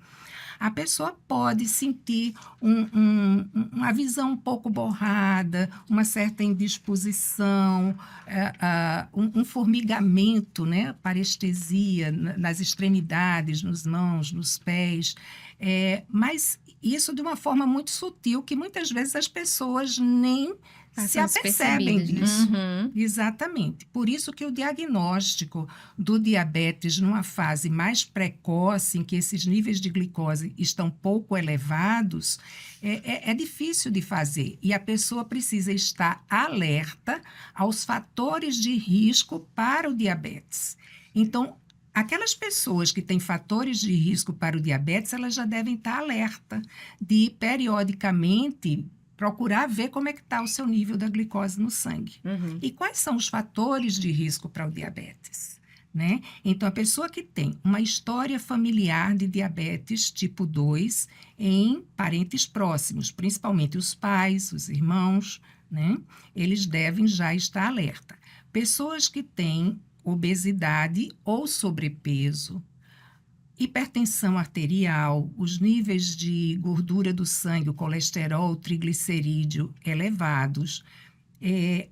a pessoa pode sentir uma visão um pouco borrada, uma certa indisposição, um formigamento, né? Parestesia nas extremidades, nas mãos, nos pés. Mas isso de uma forma muito sutil, que muitas vezes as pessoas nem se apercebem disso. Exatamente. Por isso que o diagnóstico do diabetes numa fase mais precoce, em que esses níveis de glicose estão pouco elevados, é difícil de fazer. E a pessoa precisa estar alerta aos fatores de risco para o diabetes. Então, aquelas pessoas que têm fatores de risco para o diabetes, elas já devem estar alerta de, periodicamente, procurar ver como é que está o seu nível da glicose no sangue. E quais são os fatores de risco para o diabetes, né? Então, a pessoa que tem uma história familiar de diabetes tipo 2 em parentes próximos, principalmente os pais, os irmãos, né? Eles devem já estar alerta. Pessoas que têm obesidade ou sobrepeso, hipertensão arterial, os níveis de gordura do sangue, o colesterol, o triglicerídeo elevados.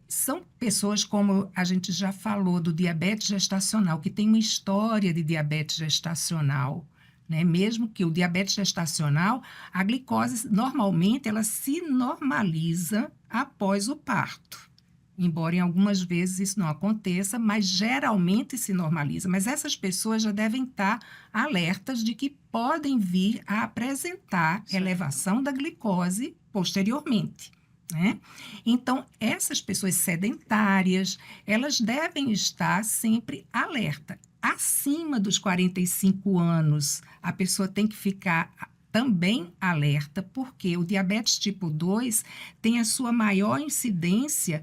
São pessoas, como a gente já falou, do diabetes gestacional, que tem uma história de diabetes gestacional, né? Mesmo que o diabetes gestacional, a glicose, normalmente, ela se normaliza após o parto. Embora em algumas vezes isso não aconteça, mas geralmente se normaliza. Mas essas pessoas já devem estar alertas de que podem vir a apresentar elevação da glicose posteriormente, né? Então, essas pessoas sedentárias, elas devem estar sempre alerta. Acima dos 45 anos, a pessoa tem que ficar também alerta, porque o diabetes tipo 2 tem a sua maior incidência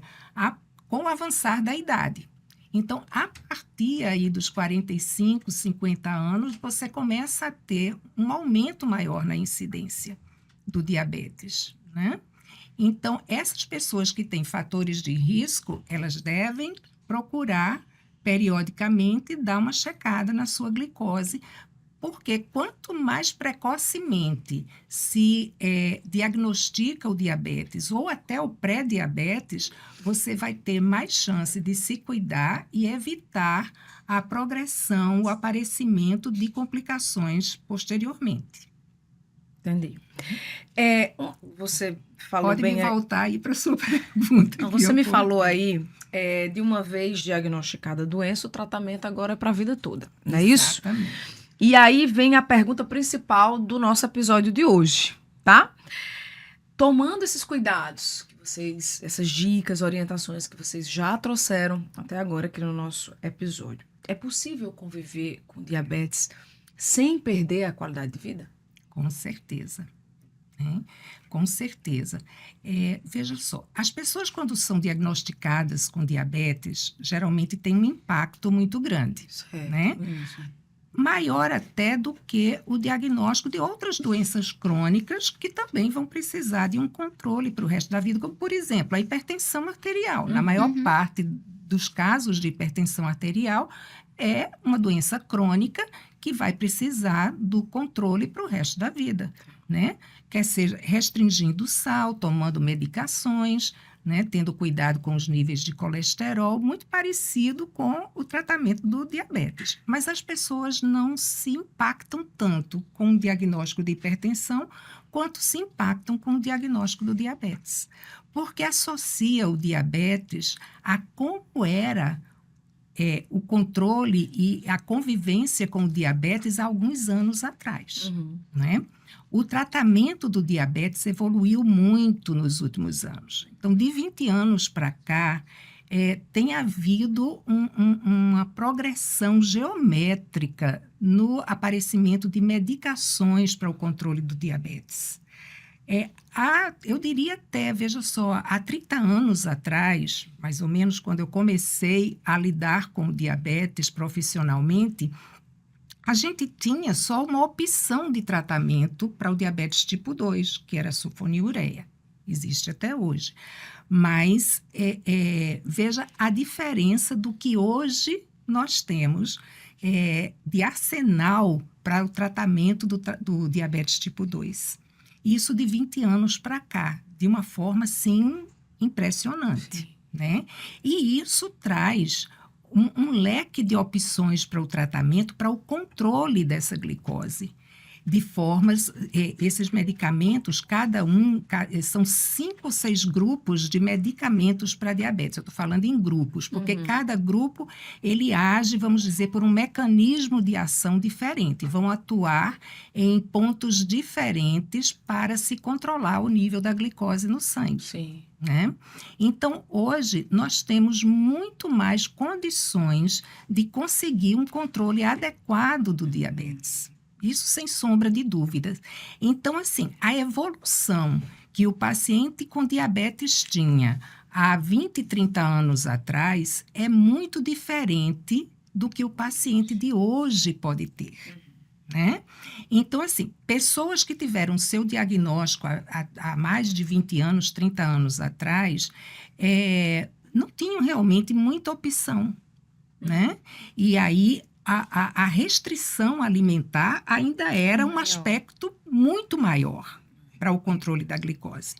com o avançar da idade. Então, a partir aí dos 45, 50 anos, você começa a ter um aumento maior na incidência do diabetes, né? Então, essas pessoas que têm fatores de risco, elas devem procurar periodicamente dar uma checada na sua glicose, porque quanto mais precocemente se diagnostica o diabetes ou até o pré-diabetes, você vai ter mais chance de se cuidar e evitar a progressão, o aparecimento de complicações posteriormente. Entendi. Você falou Pode bem... me voltar aí para a sua pergunta. Não, você me falou aí, de uma vez diagnosticada a doença, o tratamento agora é para a vida toda, não é isso? Exatamente. E aí vem a pergunta principal do nosso episódio de hoje, tá? Tomando esses cuidados, essas dicas, orientações que vocês já trouxeram até agora aqui no nosso episódio, é possível conviver com diabetes sem perder a qualidade de vida? Com certeza. Né? Com certeza. Veja só, as pessoas quando são diagnosticadas com diabetes, geralmente têm um impacto muito grande, né? Isso. Maior até do que o diagnóstico de outras doenças crônicas que também vão precisar de um controle para o resto da vida, como, por exemplo, a hipertensão arterial. Na maior parte dos casos de hipertensão arterial, é uma doença crônica que vai precisar do controle para o resto da vida, né? Quer seja restringindo o sal, tomando medicações, né, tendo cuidado com os níveis de colesterol, muito parecido com o tratamento do diabetes. Mas as pessoas não se impactam tanto com o diagnóstico de hipertensão quanto se impactam com o diagnóstico do diabetes, porque associa o diabetes a como era o controle e a convivência com o diabetes há alguns anos atrás, né? O tratamento do diabetes evoluiu muito nos últimos anos. Então, de 20 anos para cá, tem havido uma progressão geométrica no aparecimento de medicações para o controle do diabetes. Eu diria até, veja só, há 30 anos atrás, mais ou menos quando eu comecei a lidar com o diabetes profissionalmente, a gente tinha só uma opção de tratamento para o diabetes tipo 2, que era a sulfonilureia. Existe até hoje. Mas veja a diferença do que hoje nós temos de arsenal para o tratamento do diabetes tipo 2. Isso de 20 anos para cá, de uma forma, sim, impressionante. Né? E isso traz um leque de opções para o tratamento, para o controle dessa glicose. De formas, esses medicamentos, são 5 ou 6 grupos de medicamentos para diabetes. Eu estou falando em grupos, porque cada grupo, ele age, vamos dizer, por um mecanismo de ação diferente. Vão atuar em pontos diferentes para se controlar o nível da glicose no sangue. Sim. Né? Então, hoje, nós temos muito mais condições de conseguir um controle adequado do diabetes. Isso sem sombra de dúvidas. Então, assim, a evolução que o paciente com diabetes tinha há 20, 30 anos atrás é muito diferente do que o paciente de hoje pode ter. Né? Então, assim, pessoas que tiveram seu diagnóstico há mais de 20 anos, 30 anos atrás, não tinham realmente muita opção. Né? E aí, a restrição alimentar ainda era um aspecto muito maior para o controle da glicose.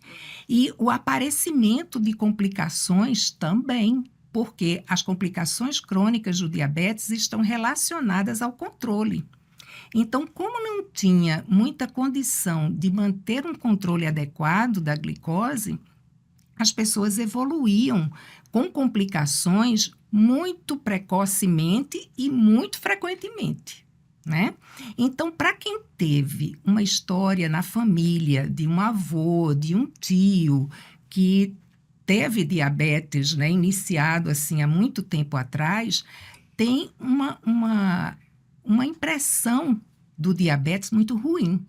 E o aparecimento de complicações também, porque as complicações crônicas do diabetes estão relacionadas ao controle. Então, como não tinha muita condição de manter um controle adequado da glicose, as pessoas evoluíam com complicações muito precocemente e muito frequentemente. Né? Então, para quem teve uma história na família de um avô, de um tio que teve diabetes, né, iniciado assim há muito tempo atrás, tem uma impressão do diabetes muito ruim.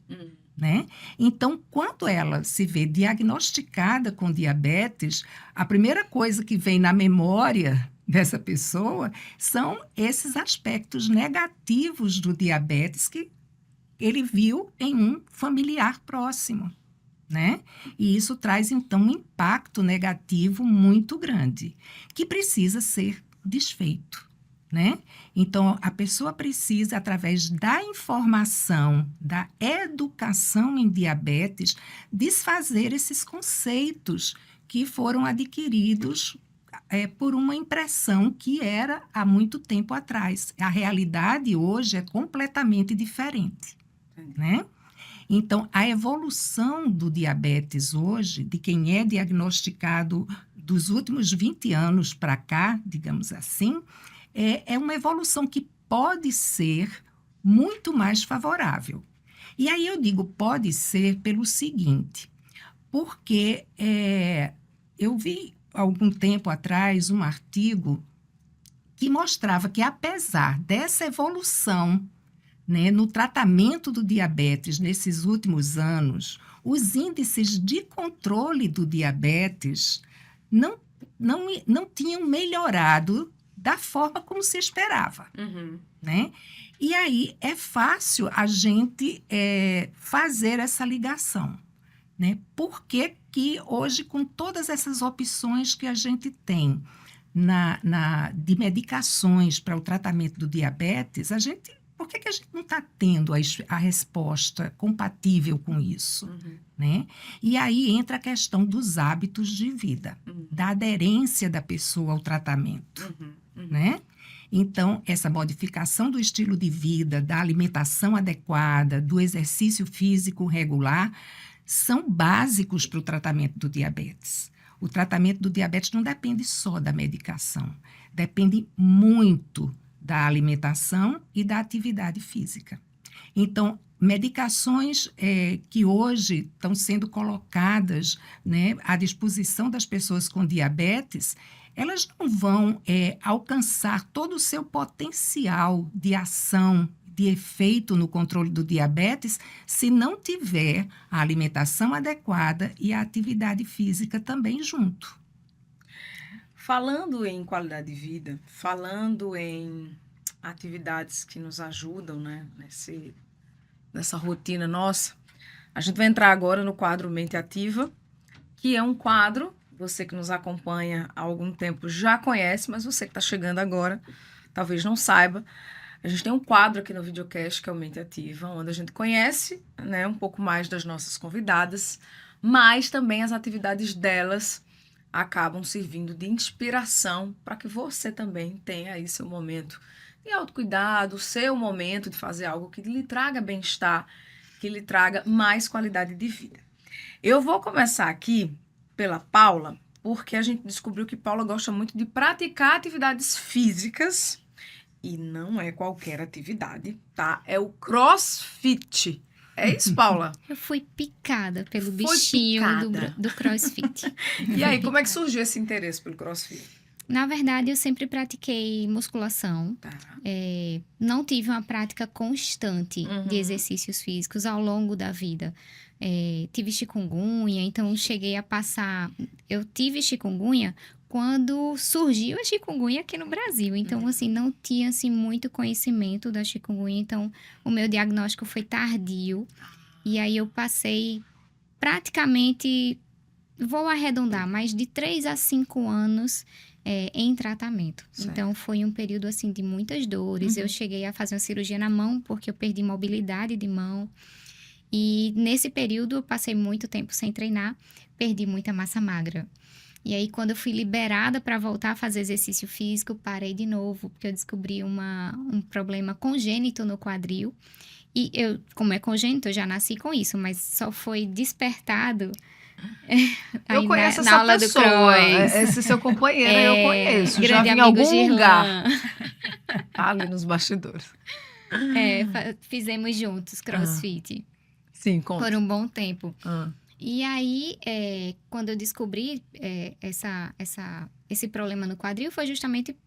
Né? Então, quando ela se vê diagnosticada com diabetes, a primeira coisa que vem na memória dessa pessoa são esses aspectos negativos do diabetes que ele viu em um familiar próximo. Né? E isso traz, então, um impacto negativo muito grande, que precisa ser desfeito. Né? Então, a pessoa precisa, através da informação, da educação em diabetes, desfazer esses conceitos que foram adquiridos por uma impressão que era há muito tempo atrás. A realidade hoje é completamente diferente. Né? Então, a evolução do diabetes hoje, de quem é diagnosticado dos últimos 20 anos para cá, digamos assim, é uma evolução que pode ser muito mais favorável. E aí eu digo pode ser pelo seguinte, porque eu vi algum tempo atrás um artigo que mostrava que, apesar dessa evolução, né, no tratamento do diabetes nesses últimos anos, os índices de controle do diabetes não tinham melhorado da forma como se esperava. Né? E aí é fácil a gente fazer essa ligação. Né? Por que que hoje, com todas essas opções que a gente tem de medicações para o tratamento do diabetes, por que a gente não está tendo a resposta compatível com isso? Né? E aí entra a questão dos hábitos de vida, da aderência da pessoa ao tratamento. Né? Então, essa modificação do estilo de vida, da alimentação adequada, do exercício físico regular, são básicos para o tratamento do diabetes. O tratamento do diabetes não depende só da medicação, depende muito da alimentação e da atividade física. Então, medicações que hoje estão sendo colocadas, né, à disposição das pessoas com diabetes, elas não vão alcançar todo o seu potencial de ação, de efeito no controle do diabetes, se não tiver a alimentação adequada e a atividade física também junto. Falando em qualidade de vida, falando em atividades que nos ajudam, né, nessa rotina nossa, a gente vai entrar agora no quadro Mente Ativa, que é um quadro, você que nos acompanha há algum tempo já conhece, mas você que está chegando agora, talvez não saiba. A gente tem um quadro aqui no videocast, que é o Mente Ativa, onde a gente conhece, né, um pouco mais das nossas convidadas, mas também as atividades delas acabam servindo de inspiração para que você também tenha aí seu momento de autocuidado, seu momento de fazer algo que lhe traga bem-estar, que lhe traga mais qualidade de vida. Eu vou começar aqui pela Paula, porque a gente descobriu que Paula gosta muito de praticar atividades físicas, e não é qualquer atividade, tá? É o CrossFit. É isso, Paula? Eu fui picada pelo Foi bichinho picada. do CrossFit. E aí, como é que surgiu esse interesse pelo CrossFit? Na verdade, eu sempre pratiquei musculação. Tá. Não tive uma prática constante Uhum. de exercícios físicos ao longo da vida. Tive chikungunya, então cheguei a passar... Eu tive chikungunya quando surgiu a chikungunya aqui no Brasil. Então, assim, não tinha, assim, muito conhecimento da chikungunya. Então, o meu diagnóstico foi tardio. E aí, eu passei praticamente... Vou arredondar, mas de 3 a 5 anos em tratamento. Certo. Então, foi um período, assim, de muitas dores. Eu cheguei a fazer uma cirurgia na mão, porque eu perdi mobilidade de mão. E nesse período, eu passei muito tempo sem treinar, perdi muita massa magra. E aí, quando eu fui liberada para voltar a fazer exercício físico, parei de novo, porque eu descobri um problema congênito no quadril. E eu, como é congênito, eu já nasci com isso, mas só foi despertado... Eu conheço na essa aula pessoa, do cross. esse seu companheiro, eu conheço. Já Grande vi em amigo algum Girlan. lugar. Tá ali nos bastidores. Fizemos juntos CrossFit Sim, conta. por um bom tempo. Ah. E aí, quando eu descobri esse problema no quadril, foi justamente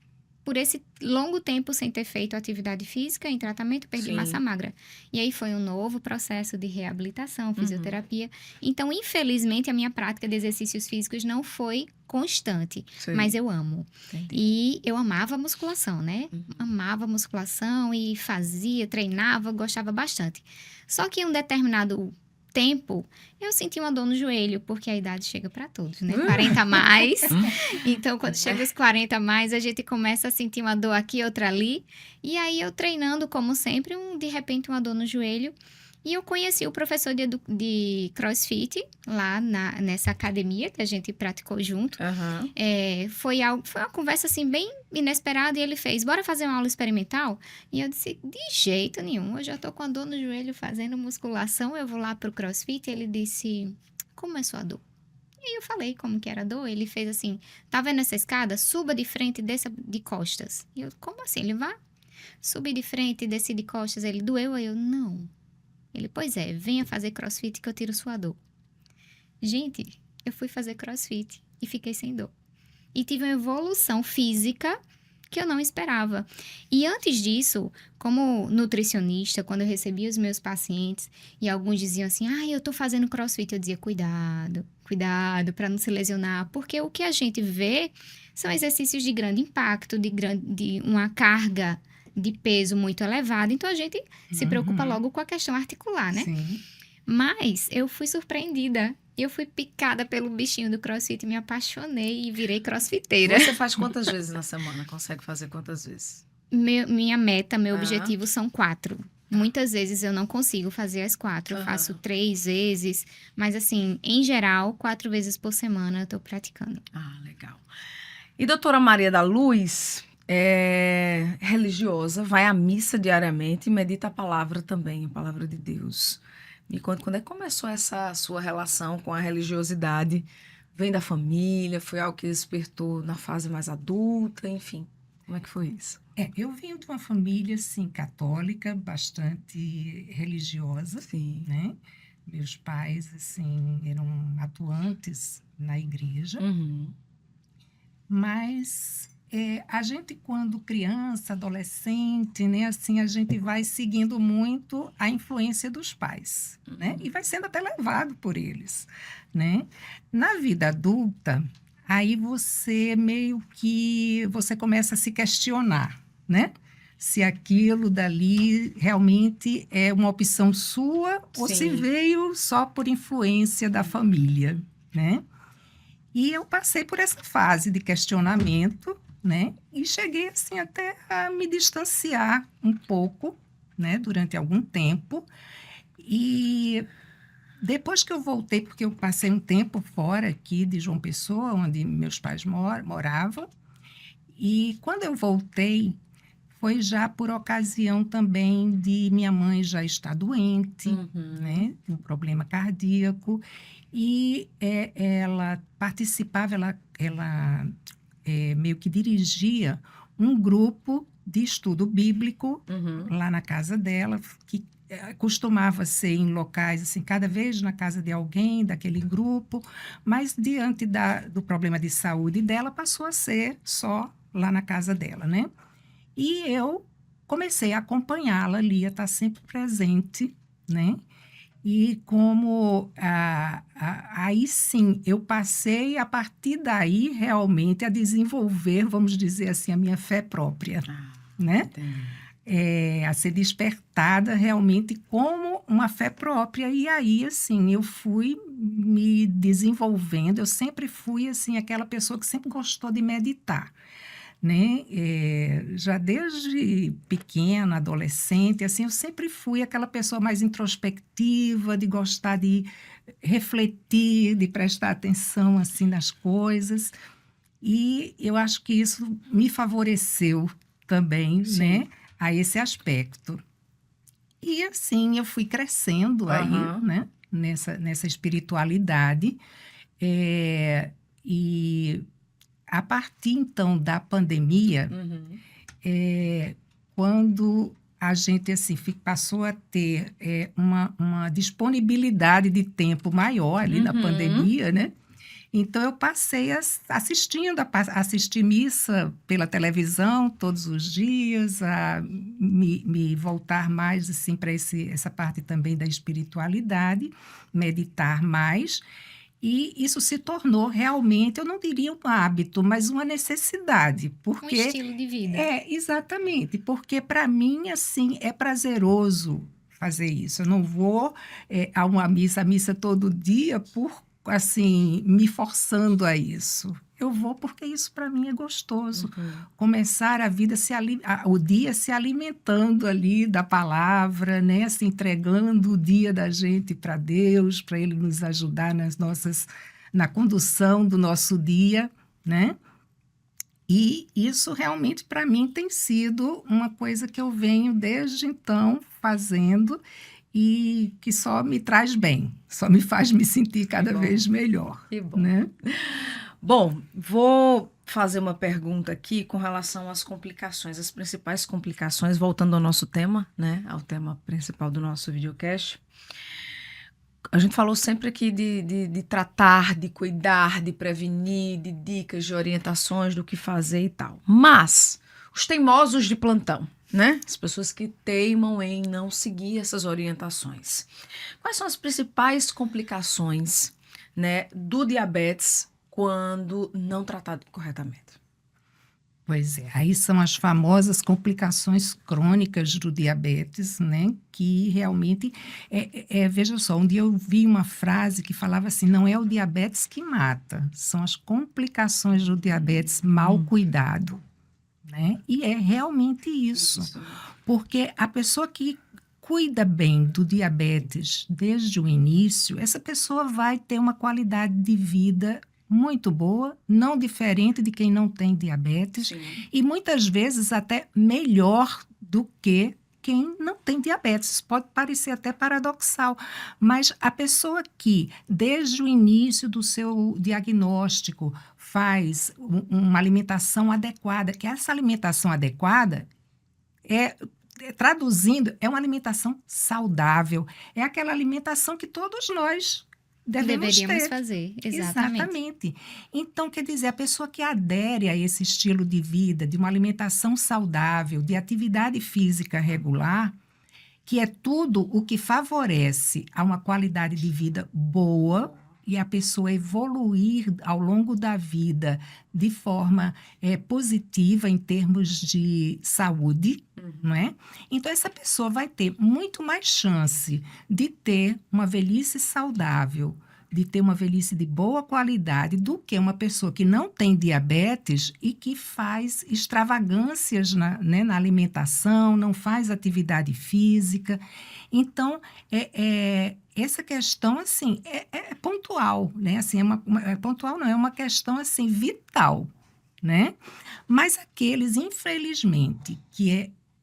por esse longo tempo sem ter feito atividade física, em tratamento, perdi Sim. massa magra. E aí foi um novo processo de reabilitação, fisioterapia. Então, infelizmente, a minha prática de exercícios físicos não foi constante, Sim. mas eu amo. Entendi. E eu amava musculação, né? Amava musculação e fazia, treinava, gostava bastante. Só que em um determinado tempo, eu senti uma dor no joelho, porque a idade chega para todos, né? 40 a mais. Então, quando chega os 40 a mais, a gente começa a sentir uma dor aqui, outra ali. E aí, eu treinando, como sempre, de repente, uma dor no joelho. E eu conheci o professor de CrossFit, lá nessa academia que a gente praticou junto. Aham. Foi uma conversa, assim, bem inesperada. E ele fez, bora fazer uma aula experimental? E eu disse, de jeito nenhum. Eu já tô com a dor no joelho fazendo musculação. Eu vou lá pro CrossFit. Ele disse, como é sua dor? E aí eu falei como que era a dor. Ele fez assim, tá vendo essa escada? Suba de frente e desça de costas. E eu, como assim? Ele vai? Subi de frente e desci de costas. Ele, doeu? Aí eu, não. Ele, pois é, venha fazer CrossFit que eu tiro sua dor. Gente, eu fui fazer CrossFit e fiquei sem dor. E tive uma evolução física que eu não esperava. E antes disso, como nutricionista, quando eu recebia os meus pacientes e alguns diziam assim, eu tô fazendo CrossFit, eu dizia, cuidado para não se lesionar, porque o que a gente vê são exercícios de grande impacto, de uma carga de peso muito elevado, então a gente se preocupa logo com a questão articular, né? Sim. Mas eu fui surpreendida. Eu fui picada pelo bichinho do CrossFit, me apaixonei e virei crossfiteira. Você faz quantas vezes na semana? Consegue fazer quantas vezes? Minha meta, meu objetivo são 4. Muitas vezes eu não consigo fazer as 4. Eu faço 3 vezes. Mas assim, em geral, 4 vezes por semana eu tô praticando. Ah, legal. E doutora Maria da Luz é religiosa, vai à missa diariamente e medita a palavra também, a palavra de Deus. Me conta, quando é que começou essa sua relação com a religiosidade? Vem da família? Foi algo que despertou na fase mais adulta? Enfim, como é que foi isso? Eu venho de uma família, assim, católica, bastante religiosa, Sim. né? Meus pais, assim, eram atuantes na igreja. Uhum. Mas a gente, quando criança, adolescente, né, assim, a gente vai seguindo muito a influência dos pais, né? E vai sendo até levado por eles, né? Na vida adulta, aí você meio que você começa a se questionar, né? Se aquilo dali realmente é uma opção sua ou se Sim. veio só por influência da família, né? E eu passei por essa fase de questionamento, né? E cheguei assim até a me distanciar um pouco, né? Durante algum tempo. E depois que eu voltei, porque eu passei um tempo fora aqui de João Pessoa, onde meus pais moravam, e quando eu voltei, foi já por ocasião também de minha mãe já estar doente, né? Um problema cardíaco. E ela participava, ela meio que dirigia um grupo de estudo bíblico lá na casa dela, que costumava ser em locais, assim, cada vez na casa de alguém daquele grupo, mas diante do problema de saúde dela, passou a ser só lá na casa dela, né? E eu comecei a acompanhá-la ali, a estar sempre presente, né? E como aí sim eu passei a partir daí realmente a desenvolver, vamos dizer assim, a minha fé própria, né? A ser despertada realmente como uma fé própria. E aí, assim, eu fui me desenvolvendo. Eu sempre fui, assim, aquela pessoa que sempre gostou de meditar, né? Já desde pequena, adolescente, assim, eu sempre fui aquela pessoa mais introspectiva, de gostar de refletir, de prestar atenção, assim, nas coisas. E eu acho que isso me favoreceu também, Sim. né, a esse aspecto. E assim eu fui crescendo aí, né, nessa espiritualidade. E a partir então da pandemia, quando a gente assim passou a ter uma disponibilidade de tempo maior ali na pandemia, né? Então eu passei assistir missa pela televisão todos os dias, a me voltar mais assim para essa parte também da espiritualidade, meditar mais. E isso se tornou realmente, eu não diria um hábito, mas uma necessidade, Um porque estilo de vida. exatamente, porque para mim assim é prazeroso fazer isso. Eu não vou a uma missa todo dia por assim me forçando a isso. Eu vou porque isso para mim é gostoso. Começar a vida o dia se alimentando ali da palavra, né? Se entregando o dia da gente para Deus, para Ele nos ajudar na condução do nosso dia, né? E isso realmente para mim tem sido uma coisa que eu venho desde então fazendo e que só me traz bem, só me faz me sentir cada vez melhor, Que bom. né? Bom, vou fazer uma pergunta aqui com relação às complicações, as principais complicações, voltando ao nosso tema, né? Ao tema principal do nosso videocast. A gente falou sempre aqui de tratar, de cuidar, de prevenir, de dicas, de orientações do que fazer e tal. Mas os teimosos de plantão, né? As pessoas que teimam em não seguir essas orientações. Quais são as principais complicações, né, do diabetes quando não tratado corretamente? Pois é, aí são as famosas complicações crônicas do diabetes, né? Que realmente, veja só, um dia eu vi uma frase que falava assim, não é o diabetes que mata, são as complicações do diabetes mal cuidado, né? E é realmente isso, porque a pessoa que cuida bem do diabetes desde o início, essa pessoa vai ter uma qualidade de vida muito boa, não diferente de quem não tem diabetes, e muitas vezes até melhor do que quem não tem diabetes. Isso pode parecer até paradoxal, mas a pessoa que, desde o início do seu diagnóstico, faz uma alimentação adequada, que essa alimentação adequada traduzindo, é uma alimentação saudável, é aquela alimentação que todos nós Deveríamos ter. fazer, exatamente. Exatamente. Então, quer dizer, a pessoa que adere a esse estilo de vida, de uma alimentação saudável, de atividade física regular, que é tudo o que favorece a uma qualidade de vida boa e a pessoa evoluir ao longo da vida de forma positiva em termos de saúde, não é? Então, essa pessoa vai ter muito mais chance de ter uma velhice saudável, de ter uma velhice de boa qualidade, do que uma pessoa que não tem diabetes e que faz extravagâncias na alimentação, não faz atividade física. Então, essa questão, assim, é pontual, né? Assim, pontual não, é uma questão, assim, vital, né? Mas aqueles, infelizmente,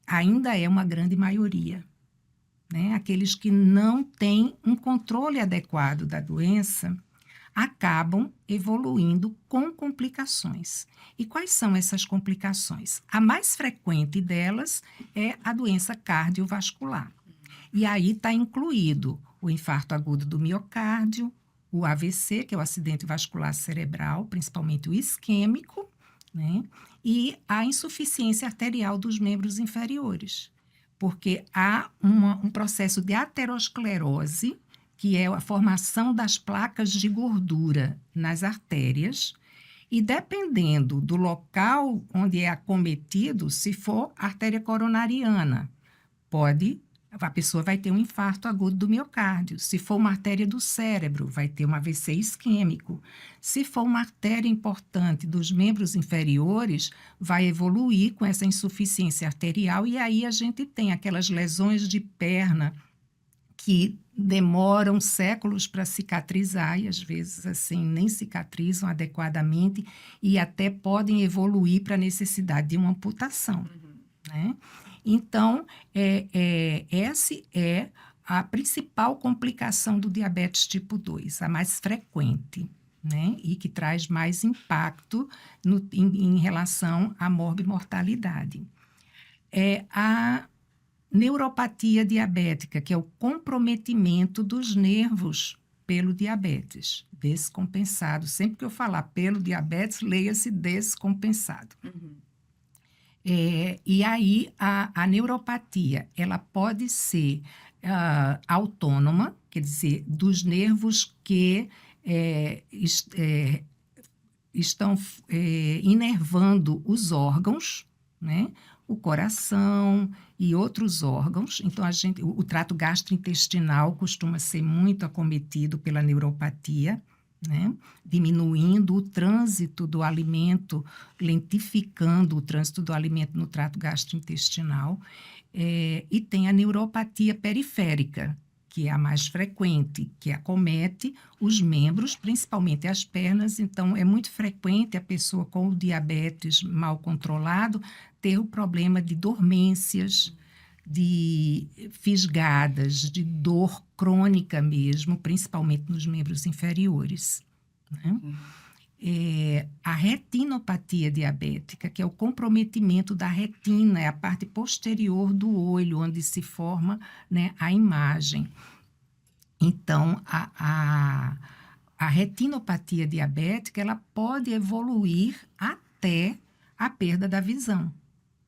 ainda é uma grande maioria, né? Aqueles que não têm um controle adequado da doença acabam evoluindo com complicações. E quais são essas complicações? A mais frequente delas é a doença cardiovascular. E aí está incluído o infarto agudo do miocárdio, o AVC, que é o acidente vascular cerebral, principalmente o isquêmico, né? E a insuficiência arterial dos membros inferiores, porque há um processo de aterosclerose, que é a formação das placas de gordura nas artérias, e dependendo do local onde é acometido, se for artéria coronariana, a pessoa vai ter um infarto agudo do miocárdio. Se for uma artéria do cérebro, vai ter um AVC isquêmico. Se for uma artéria importante dos membros inferiores, vai evoluir com essa insuficiência arterial, e aí a gente tem aquelas lesões de perna que demoram séculos para cicatrizar, e às vezes assim nem cicatrizam adequadamente e até podem evoluir para a necessidade de uma amputação, né? Então, essa é a principal complicação do diabetes tipo 2, a mais frequente, né? E que traz mais impacto em relação à morbimortalidade. A neuropatia diabética, que é o comprometimento dos nervos pelo diabetes, descompensado. Sempre que eu falar pelo diabetes, leia-se descompensado. E aí, a neuropatia, ela pode ser autônoma, quer dizer, dos nervos que estão inervando os órgãos, né? O coração e outros órgãos. Então, o trato gastrointestinal costuma ser muito acometido pela neuropatia, né? Diminuindo o trânsito do alimento, lentificando o trânsito do alimento no trato gastrointestinal. E tem a neuropatia periférica, que é a mais frequente, que acomete os membros, principalmente as pernas. Então, é muito frequente a pessoa com o diabetes mal controlado ter o problema de dormências, de fisgadas, de dor crônica mesmo, principalmente nos membros inferiores, né? A retinopatia diabética, que é o comprometimento da retina, é a parte posterior do olho, onde se forma, né, a imagem. Então, a retinopatia diabética, ela pode evoluir até a perda da visão,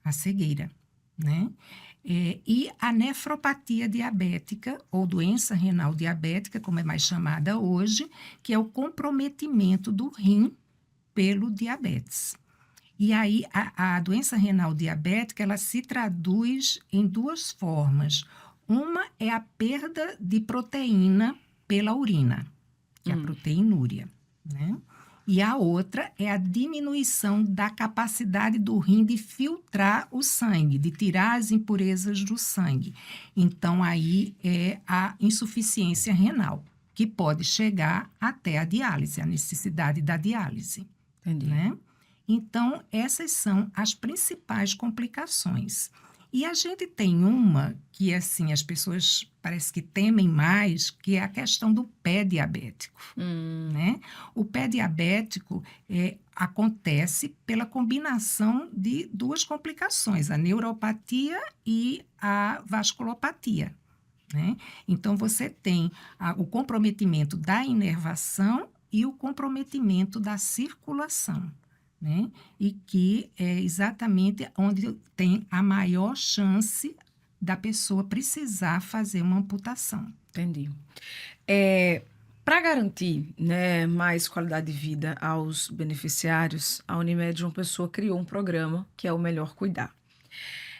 a cegueira, né? E a nefropatia diabética, ou doença renal diabética, como é mais chamada hoje, que é o comprometimento do rim pelo diabetes. E aí, a doença renal diabética, ela se traduz em duas formas. Uma é a perda de proteína pela urina, que é a proteinúria, né? E a outra é a diminuição da capacidade do rim de filtrar o sangue, de tirar as impurezas do sangue. Então, aí é a insuficiência renal, que pode chegar até a diálise, a necessidade da diálise. Entendi. Né? Então, essas são as principais complicações. E a gente tem uma que, assim, as pessoas parece que temem mais, que é a questão do pé diabético, né? O pé diabético acontece pela combinação de duas complicações, a neuropatia e a vasculopatia, né? Então, você tem o comprometimento da inervação e o comprometimento da circulação, né? E que é exatamente onde tem a maior chance da pessoa precisar fazer uma amputação. Entendi. Para garantir, né, mais qualidade de vida aos beneficiários, a Unimed João Pessoa criou um programa que é o Melhor Cuidar.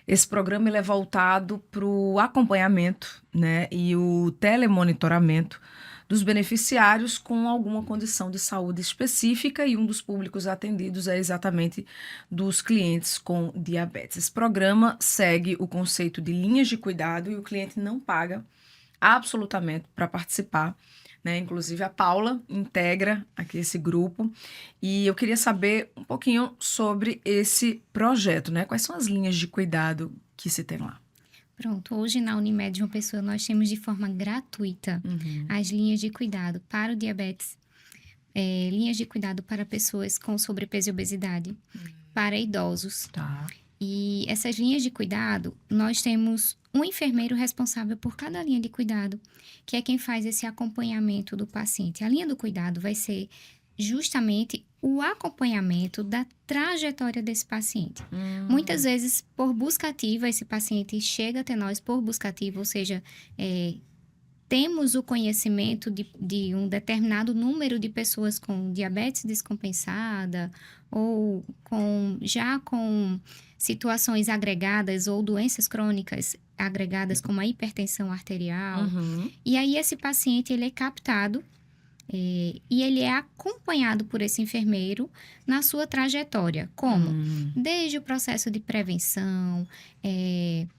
Esse programa ele é voltado para o acompanhamento, né, e o telemonitoramento dos beneficiários com alguma condição de saúde específica, e um dos públicos atendidos é exatamente dos clientes com diabetes. Esse programa segue o conceito de linhas de cuidado e o cliente não paga absolutamente para participar, né? Inclusive a Paula integra aqui esse grupo e eu queria saber um pouquinho sobre esse projeto, né? Quais são as linhas de cuidado que se tem lá? Pronto, hoje na Unimed João Pessoa nós temos de forma gratuita as linhas de cuidado para o diabetes, linhas de cuidado para pessoas com sobrepeso e obesidade, para idosos. Tá. E essas linhas de cuidado, nós temos um enfermeiro responsável por cada linha de cuidado, que é quem faz esse acompanhamento do paciente. A linha do cuidado vai ser justamente o acompanhamento da trajetória desse paciente. Muitas vezes, por busca ativa, esse paciente chega até nós por busca ativa, ou seja, temos o conhecimento de um determinado número de pessoas com diabetes descompensada ou já com situações agregadas ou doenças crônicas agregadas como a hipertensão arterial. E aí esse paciente ele é captado e ele é acompanhado por esse enfermeiro na sua trajetória. Como? Desde o processo de prevenção,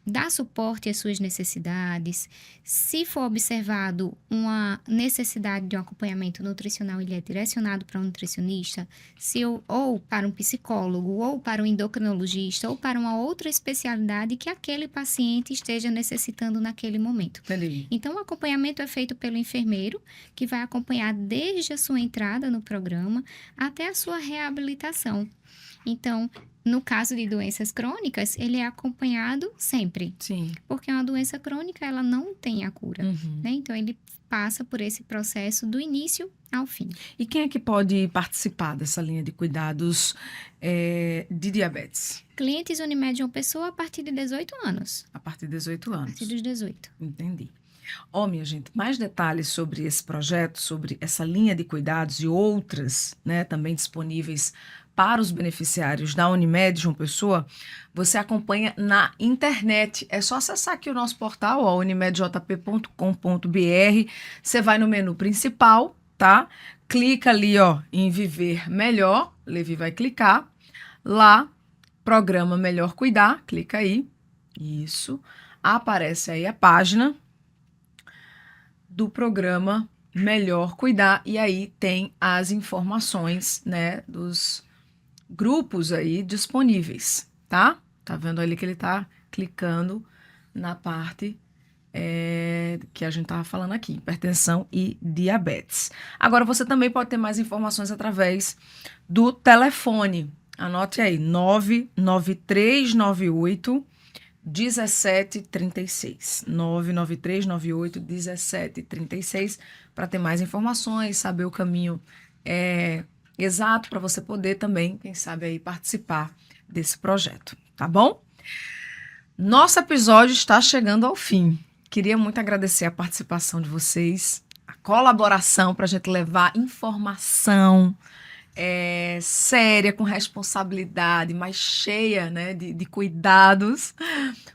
dar suporte às suas necessidades. Se for observado uma necessidade de um acompanhamento nutricional, ele é direcionado para um nutricionista, ou para um psicólogo, ou para um endocrinologista, ou para uma outra especialidade que aquele paciente esteja necessitando naquele momento. Entendi. Então, o acompanhamento é feito pelo enfermeiro, que vai acompanhar desde a sua entrada no programa até a sua reabilitação. Então, no caso de doenças crônicas, ele é acompanhado sempre. Sim. Porque uma doença crônica, ela não tem a cura, né? Então, ele passa por esse processo do início ao fim. E quem é que pode participar dessa linha de cuidados de diabetes? Clientes Unimed João Pessoa a partir de 18 anos. A partir de 18 anos. A partir dos 18. Entendi. Minha gente, mais detalhes sobre esse projeto, sobre essa linha de cuidados e outras, né, também disponíveis para os beneficiários da Unimed João Pessoa, você acompanha na internet. É só acessar aqui o nosso portal, unimedjp.com.br. Você vai no menu principal, tá? Clica ali, em Viver Melhor. Levi vai clicar. Lá, programa Melhor Cuidar. Clica aí. Isso. Aparece aí a página do programa Melhor Cuidar, e aí tem as informações, né, dos grupos aí disponíveis, tá? Tá vendo ali que ele tá clicando na parte que a gente tava falando aqui, hipertensão e diabetes. Agora, você também pode ter mais informações através do telefone. Anote aí, 99398 1736, 99398 1736, para ter mais informações, saber o caminho exato para você poder também, quem sabe aí, participar desse projeto, tá bom? Nosso episódio está chegando ao fim. Queria muito agradecer a participação de vocês, a colaboração para a gente levar informação séria, com responsabilidade, mas cheia, né, de cuidados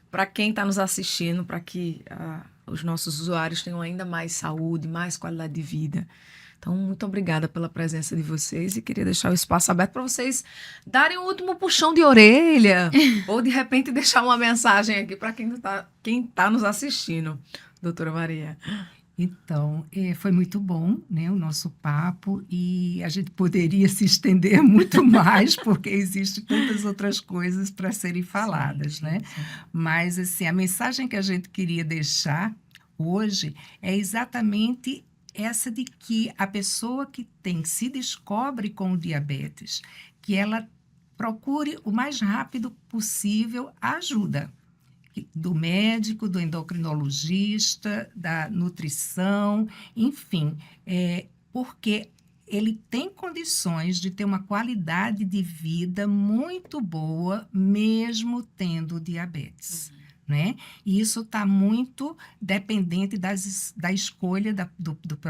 para quem está nos assistindo, para que os nossos usuários tenham ainda mais saúde, mais qualidade de vida. Então, muito obrigada pela presença de vocês e queria deixar o espaço aberto para vocês darem o último puxão de orelha ou, de repente, deixar uma mensagem aqui para quem tá nos assistindo, doutora Maria. Então, foi muito bom, né, o nosso papo, e a gente poderia se estender muito mais, porque existem tantas outras coisas para serem faladas, sim, né? sim. Mas, assim, a mensagem que a gente queria deixar hoje é exatamente essa de que a pessoa que se descobre com o diabetes, que ela procure o mais rápido possível a ajuda. do médico, do endocrinologista, da nutrição, enfim, porque ele tem condições de ter uma qualidade de vida muito boa, mesmo tendo diabetes. Né? E isso está muito dependente da escolha da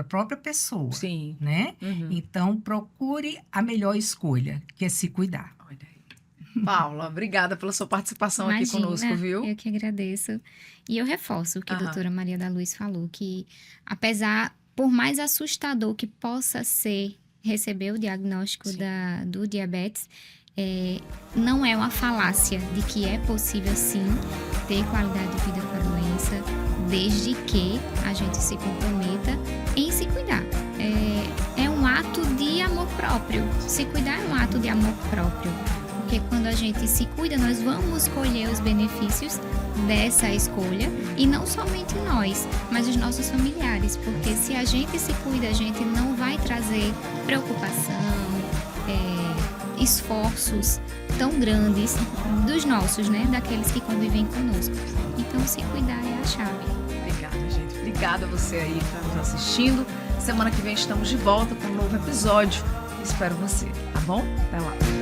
própria pessoa. Sim. Né? Então, procure a melhor escolha, que é se cuidar. Olha aí. Paula, obrigada pela sua participação aqui Imagina, conosco, viu? Eu que agradeço. E eu reforço o que a doutora Maria da Luz falou, que apesar, por mais assustador que possa ser receber o diagnóstico do diabetes, não é uma falácia de que é possível, sim, ter qualidade de vida com a doença, desde que a gente se comprometa em se cuidar. É um ato de amor próprio. Se cuidar é um ato de amor próprio. Porque quando a gente se cuida, nós vamos colher os benefícios dessa escolha. E não somente nós, mas os nossos familiares. Porque se a gente se cuida, a gente não vai trazer preocupação, esforços tão grandes dos nossos, né? Daqueles que convivem conosco. Então, se cuidar é a chave. Obrigada, gente. Obrigada a você aí que está nos assistindo. Semana que vem estamos de volta com um novo episódio. Espero você, tá bom? Até lá.